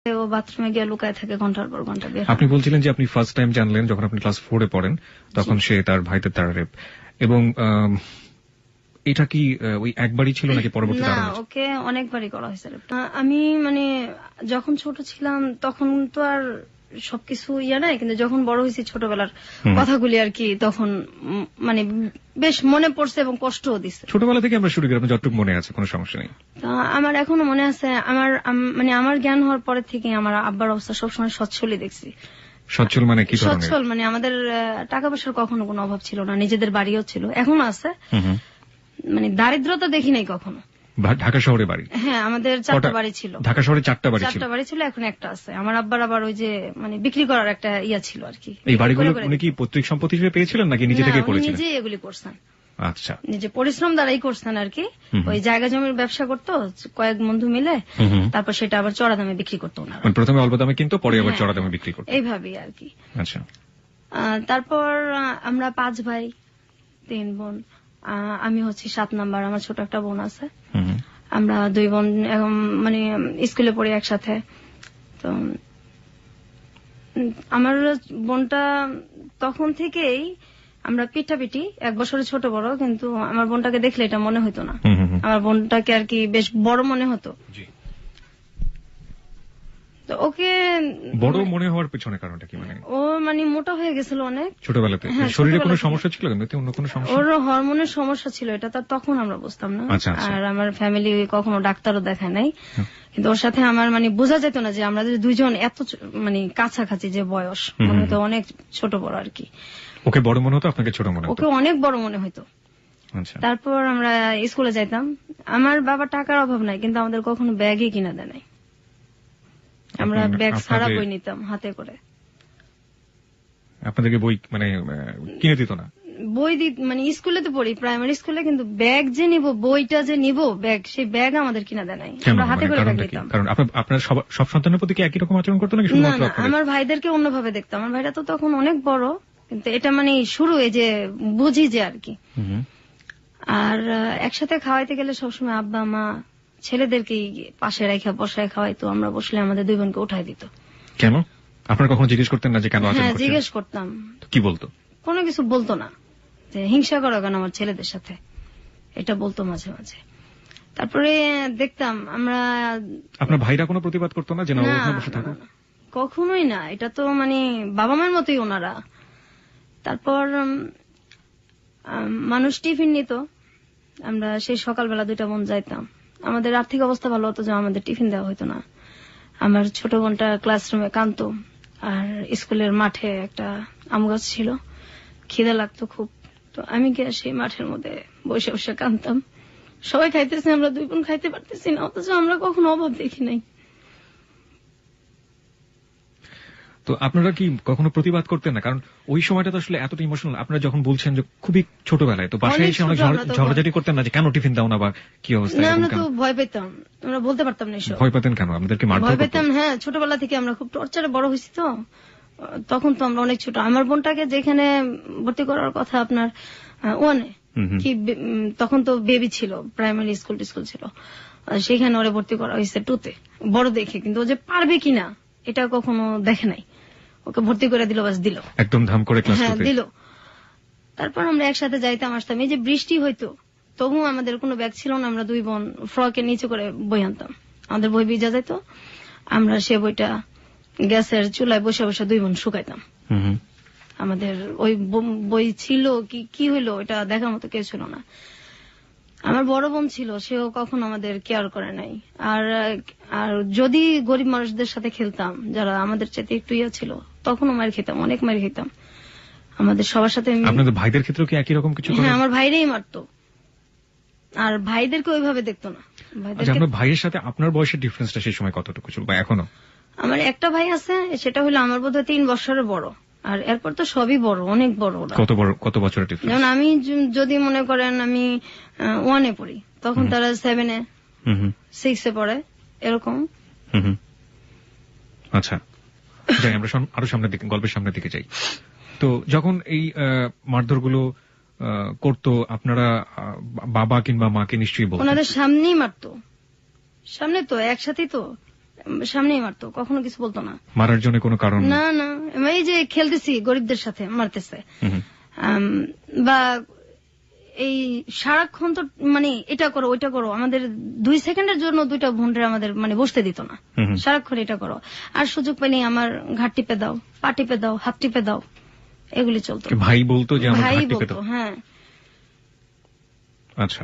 ও বাথরুমে গিয়ে লুকায় থাকে ঘন্টার পর ঘন্টা। আপনি বলছিলেন যে আপনি ফার্স্ট টাইম জানলেন যখন আপনি ক্লাস 4 এ পড়েন, তখন সে তার ভাইদের দ্বারা রেপ। এবং এটা কি ওই একবারই ছিল নাকি পরবর্তীতে আরো? না, ওকে অনেকবারই করা হয়েছে। আমি যখন ছোট ছিলাম তখন তো আর সবকিছু নাই, কিন্তু যখন বড় হয়েছি ছোটবেলার কথাগুলি আর কি, তখন বেশ মনে পড়ছে এবং কষ্টও দিচ্ছে। ছোটবেলা থেকে আমরা শুরু করি, আপনার যতটুকু মনে আছে কোনো সমস্যা নেই। আমার এখনো মনে আছে, আমার জ্ঞান হওয়ার পরে থেকে আমার আব্বার অবস্থা সবসময় সচ্ছলই দেখছি। সচ্ছল মানে কি ধরনের? সচ্ছল আমাদের টাকা পয়সার কখনো কোনো অভাব ছিল না, নিজেদের বাড়িও ছিল, এখনো আছে। দারিদ্রতা দেখি নাই কখনো। ঢাকা শহরে বাড়ি? হ্যাঁ, আমাদের 4টা বাড়ি ছিল। ঢাকা শহরে 4টা বাড়ি ছিল, এখন একটা আছে। আমার আব্বার আবার ওই যে বিক্রি করার একটা ছিল আর কি। এই বাড়িগুলো উনি কি পৈতৃক সম্পত্তি হিসেবে পেয়েছিলেন নাকি নিজে থেকে করেছিলেন? নিজে এগুলি করছেন। আচ্ছা, নিজে পরিশ্রম দ্বারাই করছেন আর কি। ওই জায়গা জমির ব্যবসা করতো কয়েক বন্ধু মিলে, তারপর সেটা আবার চড়া দামে বিক্রি করতো না। প্রথমে অল্প দামে কিন্তু পরে আবার চড়া দামে বিক্রি করতো, এইভাবেই আর কি। আচ্ছা। তারপর আমরা 5 ভাই 3 বোন। আমি হচ্ছি 7 নাম্বার, আমার ছোট একটা বোন আছে। আমরা 2 বোন স্কুলে পড়ি একসাথে। তো আমার বোনটা তখন থেকেই আমরা পিঠাপিঠি, 1 বছরের ছোট বড়, কিন্তু আমার বোনটাকে দেখলে এটা মনে হতো না। আমার বোনটাকে আর কি বেশ বড় মনে হতো। তো ওকে বড় মনে হওয়ার পেছনে কারণটা কি? ও মোটা হয়ে গেছিল অনেক ছোটবেলাতে। শরীরে কোনো সমস্যা ছিল? অন্য কোনো সমস্যা? ওর হরমোনের সমস্যা ছিল, এটা তো তখন আমরা বুঝতাম না। আর আমার ফ্যামিলি কখনো ডাক্তারও দেখায় নাই, কিন্তু ওর সাথে আমার বোঝা যেত না যে আমরা দুইজন এত কাছাকাছি যে বয়স, মনে হতো অনেক ছোট বড় আর কি। ওকে বড় মনে হতো, আপনাকে ছোট মনে হতো? ওকে অনেক বড় মনে হতো। তারপর আমরা স্কুলে যাইতাম। আমার বাবা টাকার অভাব নাই, কিন্তু আমাদের কখনো ব্যাগই কিনা দেয় নাই। আমরা ব্যাগ ছাড়া বই নিতাম হাতে করে। আপনাদেরকে বই কিনে দিত না? বই স্কুলে তো পড়ি, প্রাইমারি স্কুলে, কিন্তু ব্যাগ যে নিব, বইটা যে নিব, ব্যাগ, সেই ব্যাগ আমাদের কিনা দেয় নাই। আমরা হাতে করে ব্যাগ নিতাম। কারণ আপনার সব সন্তানের প্রতি কি একই রকম আচরণ করতো নাকি শুধুমাত্র আপনাদের? আমার ভাইদেরকে অন্যভাবে দেখতাম। আমার ভাইরা তো তখন অনেক বড়, কিন্তু এটা শুরু এই যে বুঝি যে আর কি। আর একসাথে খাওয়াইতে গেলে সবসময় আব্বা মা ছেলেদেরকে পাশে রেখে বসায় খাওয়াইতো। আমরা বসলে আমাদের 2 বোনকে উঠাই দিত। কেন? আপনারা কখনো জিজ্ঞেস করতেন না যে কেন আচরণ করছেন? জিজ্ঞেস করতাম। কি বলতো? কোনো কিছু বলতো না, যে হিংসা করো কেন আমার ছেলেদের সাথে, এটা বলতো মাঝে মাঝে। তারপরে দেখতাম আমরা। আপনার ভাইরা কোনো প্রতিবাদ করতো না যে না বসে থাকো? কখনোই না, এটা তো বাবা মার মতোই ওনারা। তারপর মানুষ টিফিন নিত, আমরা সেই সকালবেলা 2টা বোন যাইতাম। আমাদের আর্থিক অবস্থা ভালো হতো যে আমাদের টিফিন দেওয়া হতো না। আমার ছোট বোনটা ক্লাসরুমে কাঁদতো, আর স্কুলের মাঠে একটা আম গাছ ছিল, খিদে লাগতো খুব। তো আমি গিয়ে সেই মাঠের মধ্যে বসে বসে কাঁদতাম। সবাই খাইতেছে, আমরা 2 বোন খাইতে পারতেছি না, অথচ আমরা কখনো অভাব দেখি নাই। তো আপনারা কি কখনো প্রতিবাদ করতেন না? কারণ ওই সময়টা তো আসলে এতটা ইমোশনাল। আপনারা যখন বলছেন যে খুবই ছোটবেলায়, তো বাসায় এসে অনেক ঝগড়াঝাটি করতেন না যে কেন টিফিন দাও না বা কি অবস্থা? আমরা তো ভয় পেতাম, আমরা বলতে পারতাম না। ভয় পেতেন কেন? আমাদেরকে মারধর করতেন? ভয় পেতাম, হ্যাঁ। ছোটবেলা থেকে আমরা খুব টর্চারে বড় হয়েছি, তো তখন তো আমরা অনেক ছোট। আমার বোনটাকে যেখানে ভর্তি করার কথা আপনার 1-এ, কি তখন তো বেবি ছিল, প্রাইমারি স্কুল ছিল, সেখানে ওরে ভর্তি করা হয়েছে 2-তে, বড় দেখে। কিন্তু ও যে পারবে কিনা এটা কখনো দেখে নাই। ওকে ভর্তি করে দিল, বাস দিল একদম ধাম করে ক্লাস দিল। তারপর আমরা একসাথে যাইতাম আসতাম। এই যে বৃষ্টি হইতো, তবু আমাদের কোনো ব্যাগ ছিল না। আমরা 2 বোন ফ্রকের নিচে করে বই আনতাম, আমাদের বই ভিজা যেত। আমরা সে বইটা গ্যাসের চুলায় বসে বসে 2 বোন শুকাইতাম। আমাদের ওই বই ছিল কি হইলো এটা দেখার মতো কেউ ছিল না। আমার বড় বোন ছিল, সেও কখনো আমাদের কেয়ার করে নাই। আর যদি গরিব মানুষদের সাথে খেলতাম, যারা আমাদের চাইতে একটু ছিল, তখনও মার খেতাম, অনেক মার খেতাম। আমাদের সবার সাথে। আপনাদের ভাইদের ক্ষেত্রেও কি একই রকম কিছু? হ্যাঁ, আমার ভাইরাই মারতো, আর ভাইদেরকে ওইভাবে দেখতো না। আপনার ভাইয়ের সাথে আপনার বয়সের ডিফারেন্সটা সেই সময় কতটুকু ছিল বা এখনো? আমার একটা ভাই আছে, সেটা হলো আমার বোধহয় 3 বছরের বড়, আর এরপর তো সবই বড়, অনেক বড়। কত বছরের ডিফারেন্স? যেমন আমি যদি মনে করেন আমি 1-এ পড়ি, তখন তারা 7-এ 6-এ পড়ে, এরকম। আচ্ছা, যাই আমরা আরো সামনের দিকে, গল্পের সামনের দিকে যাই। তো যখন এই মারধরগুলো করতো, আপনারা বাবা কিংবা মাকে নিশ্চয়ই বলতেন? ওনাদের সামনেই মারতো, সামনে তো একসাথেই তো সামনেই মারতো, কখনো কিছু বলতো না। মারার জন্য কোনো কারণ না না, এই যে খেলতেছি গরিবদের সাথে মারতেছে, বা এই সারাক্ষণ তো মানে এটা করো ওইটা করো, আমাদের 2 সেকেন্ডের জন্য 2টা বোনরে আমাদের মানে বসতে দিত না, সারাক্ষণ এটা করো। আর সুযোগ পেলেই আমার ঘাট টিপে দাও, পা টিপে দাও, হাত টিপে দাও, এগুলি চলতো। ভাই বলতো যে আমার ভাই ঘাট টিপে বলতো, দাও? হ্যাঁ। আচ্ছা,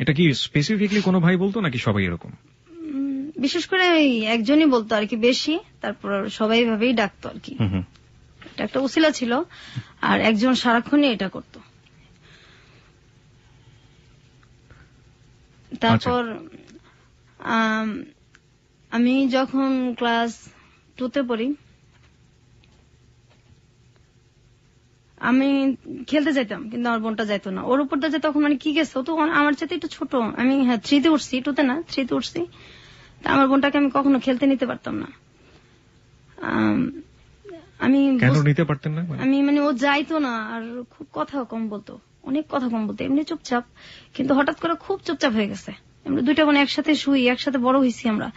এটা কি স্পেসিফিকলি কোনো ভাই বলতো নাকি সবাই এরকম? বিশেষ করে ওই একজনই বলতো আর কি বেশি, তারপর সবাই ভাবেই ডাকতো আর কি। এটা একটা উসিলা ছিল, আর একজন সারাক্ষণই এটা করতো। তারপর আমি যখন ক্লাস 2তে পড়ি, আমি খেলতে যাইতাম, কিন্তু আমার বোনটা যাইতো না। ওর উপর দিয়ে তখন মানে কি গেছে, ও তো আমার চাইতে একটু ছোট। আমি 3তে উঠছি, 2তে না 3তে উঠছি। তা আমার বোনটাকে আমি কখনো খেলতে নিতে পারতাম না। আমি কেন নিতে পারতেন না? আমি মানে ও যাইতো না, আর খুব কথা কম বলতো, অনেক কথা কম বলতো। এমনি চুপচাপ, কিন্তু হঠাৎ করে খুব চুপচাপ হয়ে গেছে। আমরা 2টা বোন একসাথে শুই, একসাথে বড় হয়েছি আমরা,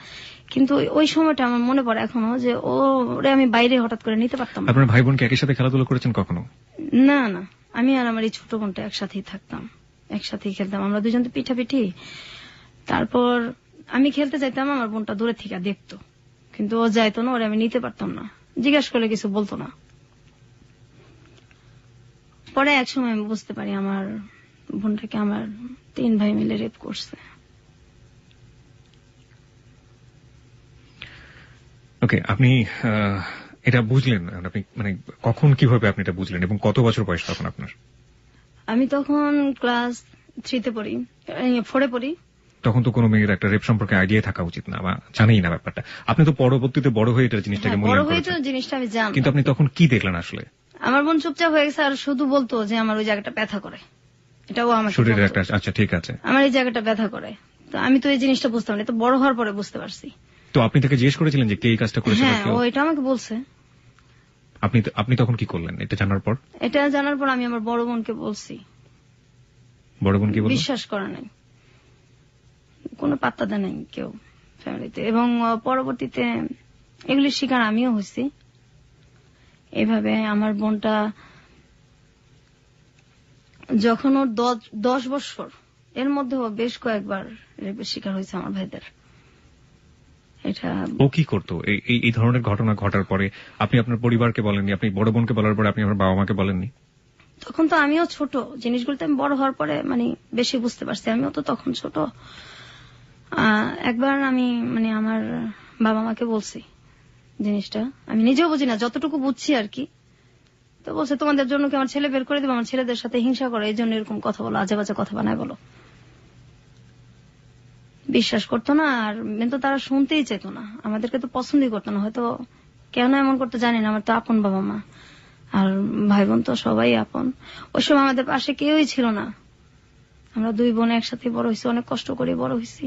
কিন্তু ওই সময়টা আমার মনে পড়ে এখনো যে ওরে আমি বাইরে হঠাৎ করে নিতে পারতাম না। আপনার ভাই বোনকে একই সাথে খেলাধুলা করেছেন কখনো? না না, আমি আর আমার এই ছোট বোনটা একসাথেই থাকতাম, একসাথেই খেলতাম। আমরা দুজন তো পিঠাপিঠি। তারপর আমি খেলতে যাইতাম, আমার বোনটা দূরে থেকে দেখতো, কিন্তু ও যাইতো না, ওরে আমি নিতে পারতাম না। জিজ্ঞাসা করলে কিছু বলতো না। পরে এক সময় আমি বুঝতে পারি আমার বোনটাকে আমার 3 ভাই মিলে রেপ করছে। ওকে, আপনি এটা বুঝলেন, আপনি মানে কখন কিভাবে আপনি এটা বুঝলেন, এবং কত বছর বয়স তখন আপনার? আমি তখন ক্লাস 3তে পড়ি, 4এ পড়ি। তখন তো কোনো মেয়ের একটা রেপ সম্পর্কে আইডিয়া থাকা উচিত না, বা জানেই না ব্যাপারটা। আপনি তো পরবর্তীতে বড় হয়ে এটা জিনিসটাকে বড় মূল্যায়ন হয়ে তো করেছেন, জিনিসটা আমি জানতাম। কিন্তু আপনি তখন কি দেখলেন আসলে? আমার বোন চুপচাপ হয়ে গেছে, আর শুধু বলতো যে আমার ওই জায়গাটা ব্যথা করে। এটাও আমার শরীরের একটা, আচ্ছা ঠিক আছে, আমার এই জায়গাটা ব্যথা করে। তো আমি তো এই জিনিসটা বুঝতাম না, তো বড় হওয়ার পরে বুঝতে পারছি। তো আপনি তাকে জিজ্ঞেস করেছিলেন যে কে এই কাজটা করেছে? হ্যাঁ, ও এটা আমাকে বলছে। আপনি তখন কি করলেন এটা জানার পর? এটা জানার পর আমি আমার বড় বোনকে বলছি। বড় বোন কি বলল? বিশ্বাস করে নাই, কোনো পাত্তা দেয় নাই কেউ ফ্যামিলিতে। এবং পরবর্তীতে এগুলির শিকার আমিও হয়েছি। এভাবে আমার বোনটা যখন ওর 10 বছর, এর মধ্যে ও বেশ কয়েকবার রেপের শিকার হয়েছে আমার ভাইদের। এটা ও কি করতো এই ধরনের ঘটনা ঘটার পরে? আপনি আপনার পরিবারকে বলেননি, আপনি বড় বোনকে বলার পরে আপনি আপনার বাবা মাকে বলেননি? তখন তো আমিও ছোট, জিনিসগুলোতে আমি বড় হওয়ার পরে মানে বেশি বুঝতে পারছি। আমিও তো তখন ছোট। একবার আমি মানে আমার বাবা মাকে বলছি জিনিসটা, আমি নিজেও বুঝি না, যতটুকু বুঝছি আর কি। তো বলছে তোমাদের জন্য কি আমার ছেলে বের করে দেবো? আমার ছেলেদের সাথে হিংসা করে, এই জন্য এরকম কথা বলো, আজে বাজে কথা বানায় বলো। বিশ্বাস করতো না, আর কিন্তু তারা শুনতেই চেত না, আমাদেরকে তো পছন্দই করতো না। হয়তো কেন এমন করতে জানি না, আমার তো আপন বাবা মা, আর ভাই বোন তো সবাই আপন। ওই সময় আমাদের পাশে কেউই ছিল না, আমরা 2 বোন একসাথে বড় হয়েছি, অনেক কষ্ট করে বড় হয়েছি,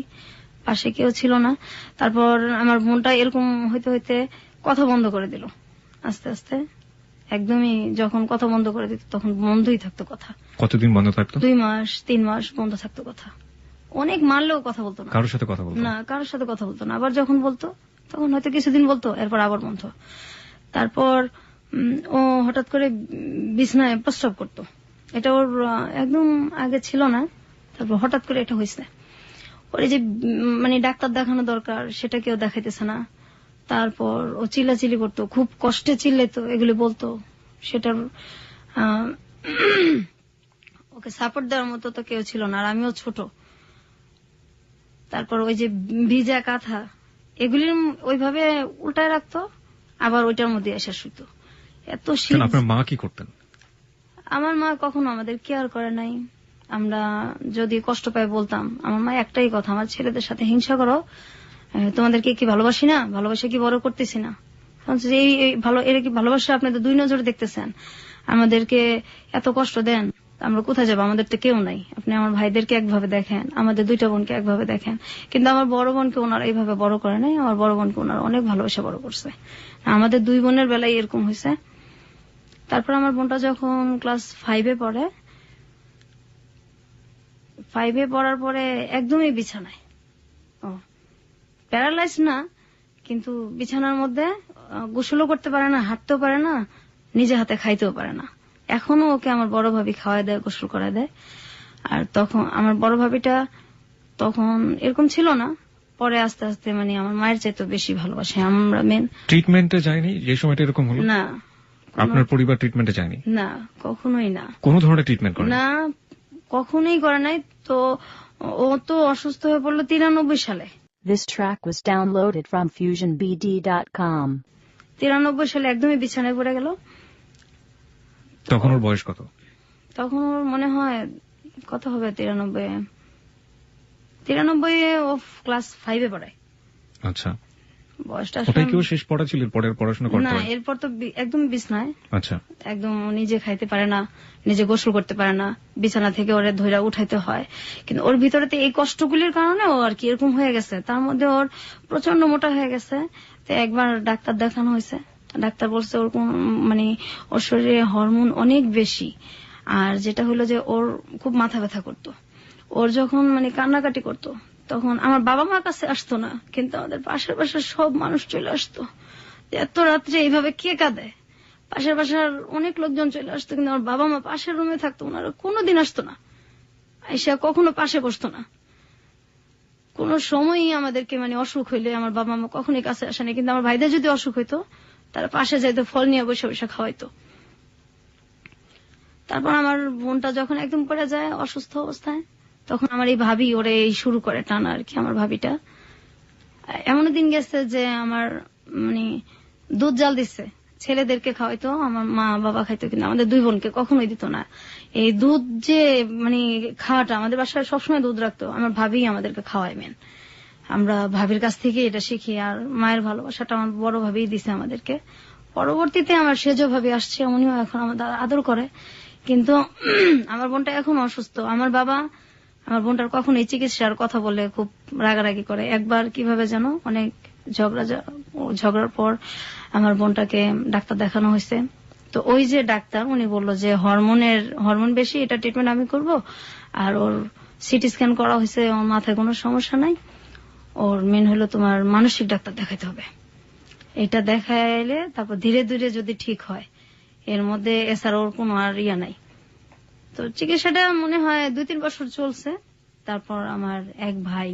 পাশে কেউ ছিল না। তারপর আমার বোনটা এরকম হইতে হইতে কথা বন্ধ করে দিল আস্তে আস্তে। একদমই যখন কথা বন্ধ করে দিত তখন বন্ধই থাকতো কথা। কতদিন বন্ধ থাকতো? 2 মাস 3 মাস বন্ধ থাকতো কথা। অনেক মারলেও কথা বলতো না, কারোর সাথে কথা বলতো না, কারোর সাথে কথা বলতো না। আবার যখন বলতো তখন হয়তো কিছুদিন বলতো, এরপর আবার বন্ধ। তারপর ও হঠাৎ করে বিছনায় প্রস্রাব করতো। এটা ওর একদম আগে ছিল না, তারপর হঠাৎ করে এটা হয়েছে। ওর যে মানে ডাক্তার দেখানো দরকার সেটা কেউ দেখাইতেছে না। তারপর ও চিল্লাচিল্লি করতো, খুব কষ্টে চিল্লাইতো, এগুলি বলতো। সেটার ওকে সাপোর্ট দেওয়ার মতো তো কেউ ছিল না, আর আমিও ছোট। তারপর ওই যে ভিজা কাঁথা এগুলির ওইভাবে উল্টায় রাখতো, আবার ওইটার মধ্যে এসে শুতো। এত শীত। আপনার মা কি করতেন? আমার মা কখনো আমাদের কেয়ার করে নাই। আমরা যদি কষ্ট পাই বলতাম, আমার মা একটাই কথা, আমার ছেলেদের সাথে হিংসা করো, তোমাদেরকে কি ভালোবাসি না, ভালোবাসা কি বড় করতেছি না, এরা কি ভালোবাসা? আপনাদের 2 নজরে দেখতেছেন, আমাদেরকে এত কষ্ট দেন, আমরা কোথায় যাবো? আমাদের তো কেউ নাই। আপনি আমার ভাইদেরকে একভাবে দেখেন, আমাদের 2টা বোনকে একভাবে দেখেন। কিন্তু আমার বড় বোনকে ওনারা এইভাবে বড় করে নাই, আমার বড় বোনকে ওনারা অনেক ভালোবাসা বড় করছে। আমাদের 2 বোনের বেলায় এরকম হয়েছে। তারপর আমার বোনটা যখন ক্লাস 5-এ পড়ে, 5-এ পড়ার পরে একদমই বিছানায়, প্যারালাইজ না, কিন্তু বিছানার মধ্যে গোসলও করতে পারে না, হাঁটতেও পারে না, নিজে হাতে খাইতেও পারে না। এখনো ওকে আমার বড় ভাবি খাওয়াই দেয়, গোসল করায় দেয়। আর তখন আমার বড় ভাবিটা তখন এরকম ছিল না, পরে আস্তে আস্তে মানে আমার মায়ের চাইতে বেশি ভালোবাসে। আমরা মেন ট্রিটমেন্টে যায়নি যে সময়টা এরকম হলো? না, আপনার পরিবার ট্রিটমেন্টে যায়নি? না, কখনোই না। কোন ধরনের ট্রিটমেন্ট করে না, কখনোই করে নাই। তো ও তো অসুস্থ হয়ে পড়লো 93 সালে। This track was downloaded from FusionBD.com. 93 সালে একদমই বিছানায় পড়ে গেল। তখন ওর বয়স কত? তখন ওর মনে হয় কত হবে, 93 ও ক্লাস 5 পড়ায়। আচ্ছা, বয়সটা ওটাই কি ও শেষ পড়া ছিল? পরের পড়াশোনা করতে না, হয়? এরপর তো একদম বিছনায়। আচ্ছা, একদম নিজে খাইতে পারে না, নিজে গোসল করতে পারে না, বিছানা থেকে ওরে ধইরা উঠাইতে হয়। কিন্তু ওর ভিতরে তো এই কষ্টগুলির কারণে ও আর কি এরকম হয়ে গেছে। তার মধ্যে ওর প্রচন্ড মোটা হয়ে গেছে। তো একবার ডাক্তার দেখানো হয়েছে, ডাক্তার বলছে ওর মানে ওর শরীরে হরমোন অনেক বেশি। আর যেটা হলো যে ওর খুব মাথা ব্যথা করতো। ওর যখন মানে কান্নাকাটি করতো তখন আমার বাবা মার কাছে আসতো না, কিন্তু আমাদের পাশের পাশের সব মানুষ চলে আসতো। এত রাত্রে এইভাবে কে কাঁদে? পাশের পাশের অনেক লোকজন চলে আসতো, কিন্তু আমার বাবা মা পাশের রুমে থাকতো, ওনারা কোনোদিন আসতো না, আইসা কখনো পাশে বসতো না। কোন সময়ই আমাদেরকে মানে অসুখ হইলে আমার বাবা মা কখনোই কাছে আসেনি। কিন্তু আমার ভাইদের যদি অসুখ হইতো তারা পাশে যাইতো, ফল নিয়ে বসে বসে খাওয়াইতো। তারপর আমার বোনটা যখন একদম পড়ে যায় অসুস্থ অবস্থায়, তখন আমার এই ভাবি ওরে এই শুরু করে টানা আর কি। আমার ভাবিটা এমন দিন গেছে যে আমার মানে দুধ জাল দিচ্ছে, ছেলেদেরকে খাওয়াইতো, আমার মা বাবা খাইতো, কিন্তু আমাদের দুই বোনকে কখনোই দিত না। এই দুধ যে মানে খাওয়াটা, আমাদের বাসায় সবসময় দুধ রাখতো, আমার ভাবি আমাদেরকে খাওয়াই মেন। আমরা ভাবির কাছ থেকে এটা শিখি। আর মায়ের ভালোবাসাটা আমার বড় ভাবি দিছে আমাদেরকে। পরবর্তীতে আমার সেজো ভাবি আসছে, উনিও এখন আমাদের আদর করে। কিন্তু আমার বোনটা এখন অসুস্থ। আমার বাবা আমার বোনটার কখনোই চিকিৎসার কথা বলে খুব রাগারাগি করে। একবার কিভাবে যেন অনেক ঝগড়ার পর আমার বোনটাকে ডাক্তার দেখানো হয়েছে। তো ওই যে ডাক্তার উনি বললো যে হরমোন বেশি, এটা ট্রিটমেন্ট আমি করব। আর ওর সিটি স্ক্যান করা হয়েছে, ওর মাথায় কোনো সমস্যা নাই। ওর মেন হলো তোমার মানসিক ডাক্তার দেখাইতে হবে। এটা দেখাইলে তারপর ধীরে ধীরে যদি ঠিক হয়, এর মধ্যে এছাড়া ওর কোনো আর ইয়া নাই। তো চিকিৎসাটা মনে হয় 2-3 বছর চলছে। তারপর আমার এক ভাই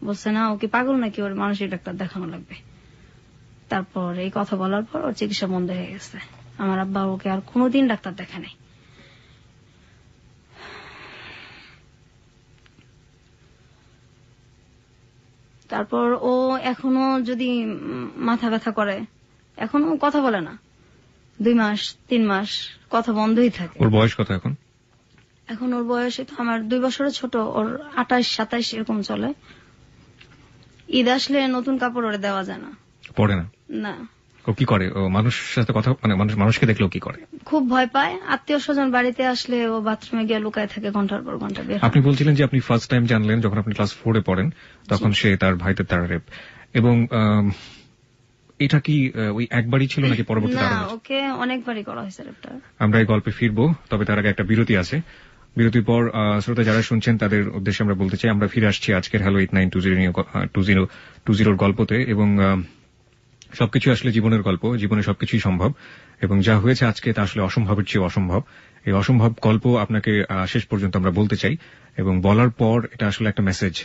বলছে না, ওকে পাগল নাকি, ওর মানসিক ডাক্তার দেখানো লাগবে। তারপর এই কথা বলার পর ওর চিকিৎসা বন্ধ হয়ে গেছে। আমার আব্বা ওকে আর কোনোদিন ডাক্তার দেখা নাই। তারপর ও এখনো যদি মাথা ব্যথা করে, এখনো কথা বলে না। 2 মাস 3 মাস কথা বন্ধই থাকে। ওর বয়স কত এখন? এখন ওর বয়স তো আমার 2 বছরের ছোট, ওর 28-27 এরকম চলে। ঈদ আসলে নতুন কাপড় ওরে দেওয়া যায় না, পরে না। না, ও কি করে? ও মানুষের সাথে কথা মানে মানুষকে দেখলেও কি করে? খুব ভয় পায়। আত্মীয় স্বজন বাড়িতে আসলে ও বাথরুমে গিয়ে লুকায় থাকে ঘন্টার পর ঘন্টা। আপনি বলছিলেন যে আপনি ফার্স্ট টাইম জানলেন যখন আপনি ক্লাস 4 এ পড়েন, তখন সে তার ভাইদের দ্বারা রেপ। এবং এটা কি ওই একবারই ছিল নাকি পরবর্তীতে আরো? না, ওকে অনেকবারই করা হয়েছে রেপটা। আমরা এই গল্পে ফিরবো, তবে তার আগে একটা বিরতি আছে। বিরতির পর শ্রোতা যারা শুনছেন তাদের উদ্দেশ্যে আমরা বলতে চাই, আমরা ফিরে আসছি আজকের হ্যালো 8920 গল্পতে। এবং সবকিছু আসলে জীবনের গল্প, জীবনে সবকিছুই সম্ভব। এবং যা হয়েছে আজকে তা আসলে অসম্ভবের চেয়ে অসম্ভব। এই অসম্ভব গল্প আপনাকে শেষ পর্যন্ত আমরা বলতে চাই। এবং বলার পর এটা আসলে একটা মেসেজ,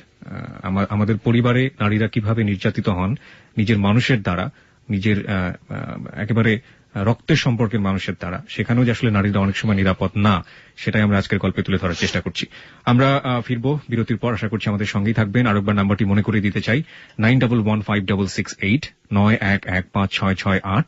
আমাদের পরিবারে নারীরা কিভাবে নির্যাতিত হন নিজের মানুষের দ্বারা, নিজের একেবারে রক্তের সম্পর্কের মানুষের দ্বারা, সেখানেও যে আসলে নারীরা অনেক সময় নিরাপদ না, সেটাই আমরা আজকের গল্পে তুলে ধরার চেষ্টা করছি। আমরা ফিরবো বিরতির পর, আশা করছি আমাদের সঙ্গেই থাকবেন। আরেকবার নাম্বারটি মনে করে দিতে চাই, 91156689115668।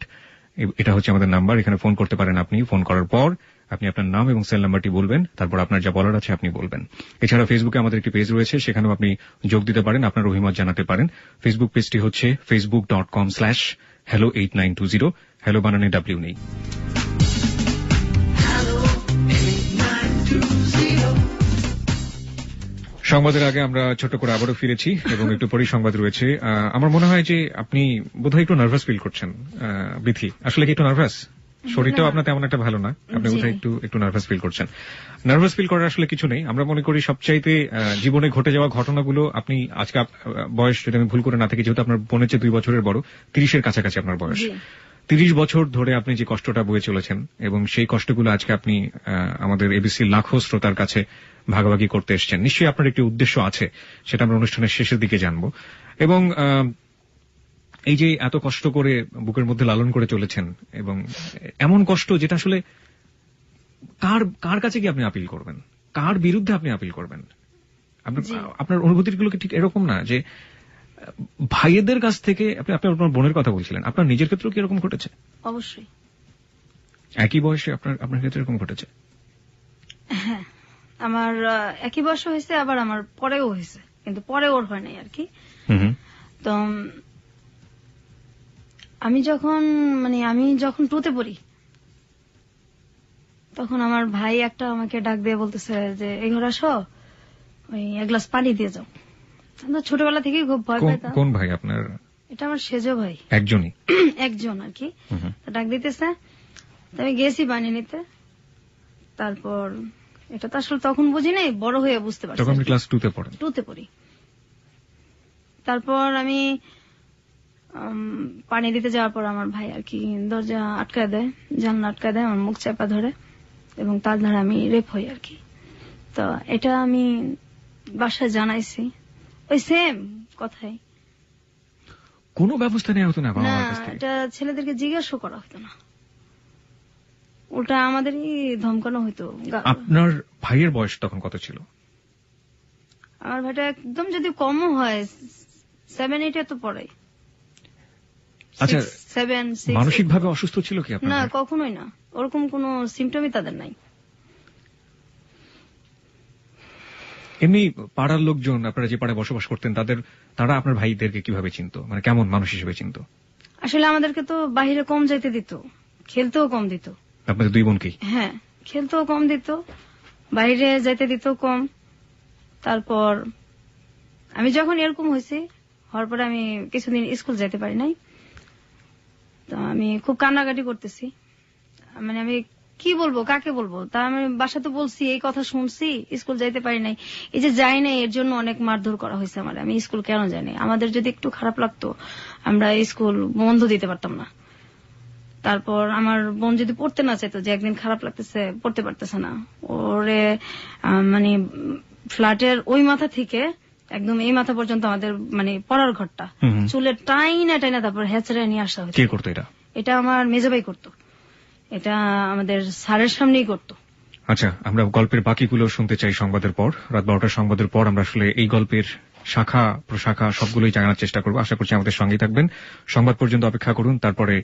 এটা হচ্ছে আমাদের নাম্বার, এখানে ফোন করতে পারেন। আপনি ফোন করার পর আপনি আপনার নাম এবং সেল নাম্বারটি বলবেন, তারপর আপনার যা বলার আছে আপনি বলবেন। এছাড়া ফেসবুকে আমাদের একটি পেজ রয়েছে, সেখানেও আপনি যোগ দিতে পারেন, আপনার অভিমত জানাতে পারেন। ফেসবুক পেজটি হচ্ছে facebook.com/hello8920। হ্যালো বানানে ডাব্লিউ নেই। সংবাদের আগে আমরা ছোট করে আবারও ফিরেছি এবং একটু পরেই সংবাদ রয়েছে। আমার মনে হয় যে আপনি বোধহয় একটু নার্ভাস ফিল করছেন। বিথি, আসলে কি একটু নার্ভাস? শরীরটাও না। আপনার তেমন একটা ভালো না, আপনি জি। বোধহয় একটু নার্ভাস ফিল করছেন। নার্ভাস ফিল করার আসলে কিছু নেই। আমরা মনে করি সবচাইতে জীবনে ঘটে যাওয়া ঘটনাগুলো, আপনি আজকে বয়স যদি আমি ভুল করে না থাকি, যেহেতু আপনার বোনের চেয়ে 2 বছরের বড়, 30-এর কাছাকাছি আপনার বয়স। জি। 30 বছর ধরে আপনি যে কষ্টটা বয়ে চলেছেন এবং সেই কষ্টগুলো আজকে আপনি আমাদের এবিসি লাখো শ্রোতার কাছে ভাগাভাগি করতে এসেছেন। নিশ্চয়ই আপনার একটি উদ্দেশ্য আছে, সেটা আমরা অনুষ্ঠানের শেষের দিকে জানবো। এবং এই যে এত কষ্ট করে বুকের মধ্যে লালন করে চলেছেন, এবং এমন কষ্ট যেটা আসলে কার কাছে কি আপনি আপিল করবেন, কার বিরুদ্ধে আপনি আপিল করবেন? জি। আপনার অনুভূতিগুলো কি ঠিক এরকম না যে ভাইয়েদের কাছ থেকে, আপনি আপনার বোনের কথা বলছিলেন, আপনার নিজের ক্ষেত্রেও কি এরকম ঘটেছে? অবশ্যই। একই বয়সে আপনার ক্ষেত্রে এরকম ঘটেছে? হ্যাঁ, আমার একই বয়স হয়েছে, আবার আমার পরেও হয়েছে, কিন্তু পরে ওর হয় নাই আর কি। হুম। তো আমি যখন 2তে পড়ি, তখন আমার ভাই একটা আমাকে ডাক দিয়ে বলতেছে যে এই ঘরে আসো, ওই 1 গ্লাস পানি দিয়ে যাও। আমি তো ছোটবেলা থেকেই খুব ভয় পাইতাম। কোন ভাই আপনার? এটা আমার সেজো ভাই, একজনই? একজন আর কি। হুম। তো ডাক দিতেছে, তো আমি গেছি পানি নিতে। তারপর এটা তো আসলে তখন বুঝি নাই, বড় হয়ে বুঝতে পারছি। তখন আপনি ক্লাস 2 তে পড়েন? 2তে পড়ি। তারপর আমি পানি দিতে যাওয়ার পর আমার ভাই আর কি দরজা আটকায় দেয়, জানলা আটকায় দেয়, আমার মুখ চাপা ধরে, এবং তার ধারে আমি রেপ হই আর কি। তো এটা আমি বাসায় জানাইছি, ওই সেম কথাই। কোনো ব্যবস্থা নেওয়া হতো না বাবা না, মার কাছ থেকে? এটা ছেলেদেরকে জিজ্ঞাসা করা হতো না, উল্টা আমাদেরই ধমকানো হতো। আপনার ভাইয়ের বয়স তখন কত ছিল? আমার ভাইটা একদম যদি কমও হয় 7-8 তো পড়ে। আচ্ছা, 7-6 মানসিকভাবে অসুস্থ ছিল কি আপনার না, ভাই? কখনোই না, ওরকম কোনো সিমটমই তাদের নাই। এমনি পাড়ার লোকজন, আপনারা যে পাড়ায় বসবাস করতেন, তারা আপনার ভাইদেরকে কিভাবে চিনতো, মানে কেমন মানুষ হিসেবে চিনতো? আসলে আমাদেরকে তো বাহিরে কম যাইতে দিত, খেলতেও কম দিত। আপনাদের 2 বোনকেই? হ্যাঁ, খেলতেও কম দিত, বাইরে যাইতে দিত কম। তারপর আমি যখন এরকম হয়েছি, হওয়ার পরে আমি কিছুদিন স্কুল যেতে পারি নাই। তো আমি খুব কান্নাকাটি করতেছি, মানে আমি কি বলবো, কাকে বলবো। তা আমি বাসাতে বলছি, এই কথা শুনছি, স্কুল যাইতে পারি নাই। এই যে যাই নাই, এর জন্য অনেক মারধর করা হয়েছে আমার। আমি স্কুল কেন যাই নাই, আমাদের যদি একটু খারাপ লাগতো আমরা স্কুল বন্ধ দিতে পারতাম না। তারপর আমার বোন যদি পড়তে না চাইতো, যে একদিন খারাপ লাগতেছে, পড়তে পারতেছে না, ওরে মানে ফ্ল্যাটের ওই মাথা থেকে একদম এই মাথা পর্যন্ত আমাদের মানে পড়ার ঘরটা হুম। চুলের টাইনা টাইনা তারপর হেঁচড়ে নিয়ে আসা হয়েছে। কে করতো এটা? এটা আমার মেজবাই করতো, এটা আমাদের স্যারের সামনেই করতো। আচ্ছা, আমরা গল্পের বাকিগুলো শুনতে চাই সংবাদের পর। রাত 12টার সংবাদের পর আমরা আসলে এই গল্পের শাখা প্রশাখা সবগুলোই জানার চেষ্টা করব। আশা করছি আমাদের সঙ্গেই থাকবেন। সংবাদ পর্যন্ত অপেক্ষা করুন, তারপরে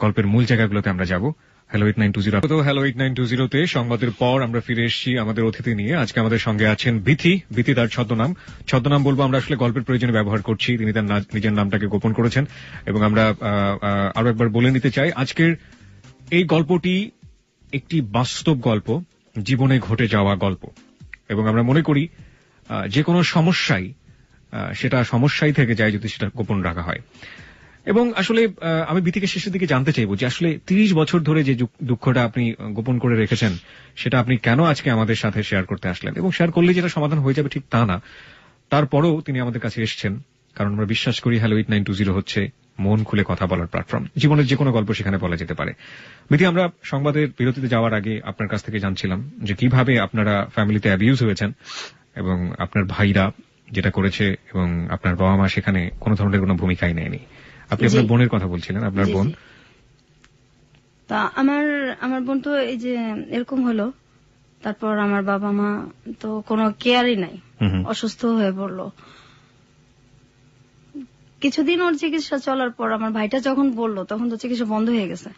গল্পের মূল জায়গাগুলোতে আমরা যাব। হ্যালো 8920 তো হ্যালো 8920 সংবাদের পর আমরা ফিরে এসেছি আমাদের অতিথি নিয়ে। আজকে আমাদের সঙ্গে আছেন বিথি, তার ছদ্মনাম বলবো আমরা আসলে গল্পের প্রয়োজনে ব্যবহার করছি। তিনি তার নিজের নামটাকে গোপন করেছেন, এবং আমরা আরো একবার বলে নিতে চাই, আজকের এই গল্পটি একটি বাস্তব গল্প, জীবনে ঘটে যাওয়া গল্প, এবং আমরা মনে করি যে কোনো সমস্যাই সেটা সমস্যাই থেকে যায় যদি সেটা গোপন রাখা হয়। এবং আসলে আমি বিথিকে শেষের দিকে জানতে চাইবো যে আসলে 30 বছর ধরে যে দুঃখটা আপনি গোপন করে রেখেছেন, সেটা আপনি কেন আজকে আমাদের সাথে শেয়ার করতে আসলেন, এবং শেয়ার করলে যেটা সমাধান হয়ে যাবে ঠিক তা না, তারপরেও তিনি আমাদের কাছে এসেছেন, কারণ আমরা বিশ্বাস করি হ্যালো 8920 হচ্ছে মন খুলে কথা বলার প্ল্যাটফর্ম। জীবনের যে কোনো গল্প সেখানে বলা যেতে পারে। বিধি, আমরা সংবাদের বিরতিতে যাওয়ার আগে আপনার কাছ থেকে জানছিলাম যে কিভাবে আপনারা ফ্যামিলিতে অ্যাবিউজ হয়েছেন, এবং আপনার ভাইরা যেটা করেছে, এবং আপনার বাবা মা সেখানে কোনো ধরনের কোনো ভূমিকাই নেয়নি। আপনি আপনার বোনের কথা বলছিলেন, আপনার বোন। তা আমার বোন তো এই যে এরকম হলো, তারপর আমার বাবা মা তো কোনো কেয়ারই নাই, অসুস্থ হয়ে পড়লো। কিছুদিন ওর চিকিৎসা চলার পর আমার ভাইটা যখন বললো, তখন তো চিকিৎসা বন্ধ হয়ে গেছে।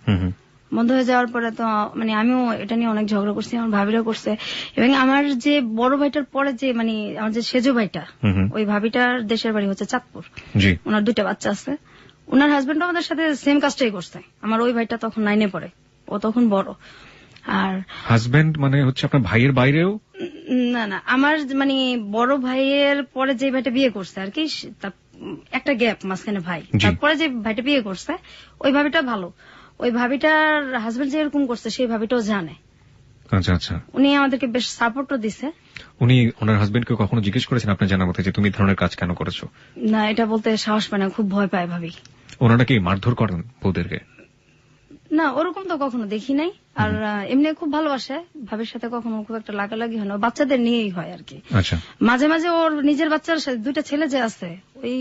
বন্ধ হয়ে যাওয়ার পরে তো মানে আমিও এটা নিয়ে অনেক ঝগড়া করছি, আমার ভাবিরা করছে, এবং আমার যে বড় ভাইটার পরে যে মানে আমার যে সেজো ভাইটা, ওই ভাবিটার দেশের বাড়ি হচ্ছে চাঁদপুর। ওনার 2টা বাচ্চা আছে। ওনার হাজবেন্ড আমাদের সাথে সেম কাজটাই করছে। আমার ওই ভাইটা তখন 9-এ পড়ে, ও তখন বড়। আর হাজবেন্ড মানে হচ্ছে আপনার ভাইয়ের বাইরেও? না, আমার মানে বড় ভাইয়ের পরে যে ভাইটা বিয়ে করছে আর কি, একটা গ্যাপ মাঝখানে ভাই, তারপরে যে ভাইটা বিয়ে করছে ওই ভাবিটা ভালো। ওই ভাবিটার হাজবেন্ড যে এরকম করছে সেই ভাবিটাও জানে। আচ্ছা আচ্ছা। উনি আমাদেরকে বেশ সাপোর্টও দিছে। উনি ওনার হাজবেন্ডকে কখনো জিজ্ঞেস করেছেন আপনার জানা মতে যে তুমি এই ধরনের কাজ কেন করেছো? না, এটা বলতে সাহস পায় না, খুব ভয় পায় ভাবি। ওনারা কি মারধর করেন বউদেরকে? না, ওরকম তো কখনো দেখি নাই। আর এমনি খুব ভালোবাসে, ভাবির সাথে কখনো খুব একটা লাগালাগি হয় না, বাচ্চাদের নিয়েই হয় আর কি। আচ্ছা। মাঝে মাঝে ওর নিজের বাচ্চার সাথে, 2টা ছেলে যে আছে, ওই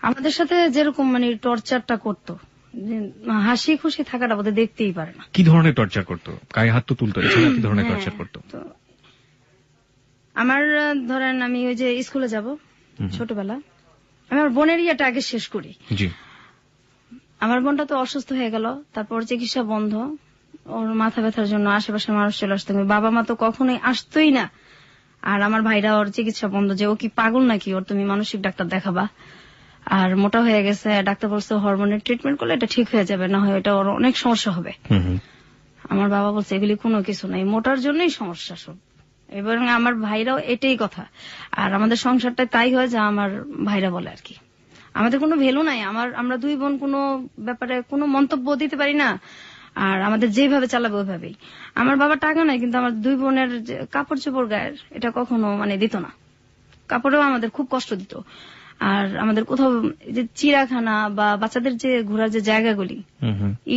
আমাদের সাথে যেরকম মানে টর্চারটা করতো, হাসি খুশি থাকাটা বোধহয় দেখতেই পারে না। কি ধরনের টর্চার করতো? গায়ে হাত তো তুলতো, এছাড়া কি ধরনের টর্চার করতো? তো আমার ধরেন আমি ওই যে স্কুলে যাব ছোটবেলা, আমি আমার বোনের ইয়েটা আগে শেষ করি। জি। আমার বোনটা তো অসুস্থ হয়ে গেল, তারপর চিকিৎসা বন্ধ, ওর মাথা ব্যথার জন্য আশেপাশে মানুষ চলে আসতো, বাবা মা তো কখনোই আসতোই না। আর আমার ভাইরা ওর চিকিৎসা বন্ধ, যে ও কি পাগল নাকি, ওর তুমি মানসিক ডাক্তার দেখাবা। আর মোটা হয়ে গেছে, ডাক্তার বলছে হরমোনের ট্রিটমেন্ট করলে এটা ঠিক হয়ে যাবে, না হয় এটা ওর অনেক সমস্যা হবে। আমার বাবা বলছে এগুলি কোনো কিছু নাই, মোটার জন্যই সমস্যা সব। এবং আমার ভাইরাও এটাই কথা। আর আমাদের সংসারটা তাই হয় যে আমার ভাইরা বলে আর কি, আমাদের কোনো ভ্যালু নাই, আমরা 2 বোন কোনো ব্যাপারে কোনো মন্তব্য দিতে পারি না। আর আমাদের যেভাবে চালাবে ওইভাবেই। আমার বাবা টাকা নাই, কিন্তু আমার 2 বোনের কাপড় চোপড় গায়ের এটা কখনো মানে দিত না, কাপড়েও আমাদের খুব কষ্ট দিত। আর আমাদের কোথাও যে চিড়াখানা বা বাচ্চাদের যে ঘোরার যে জায়গাগুলি,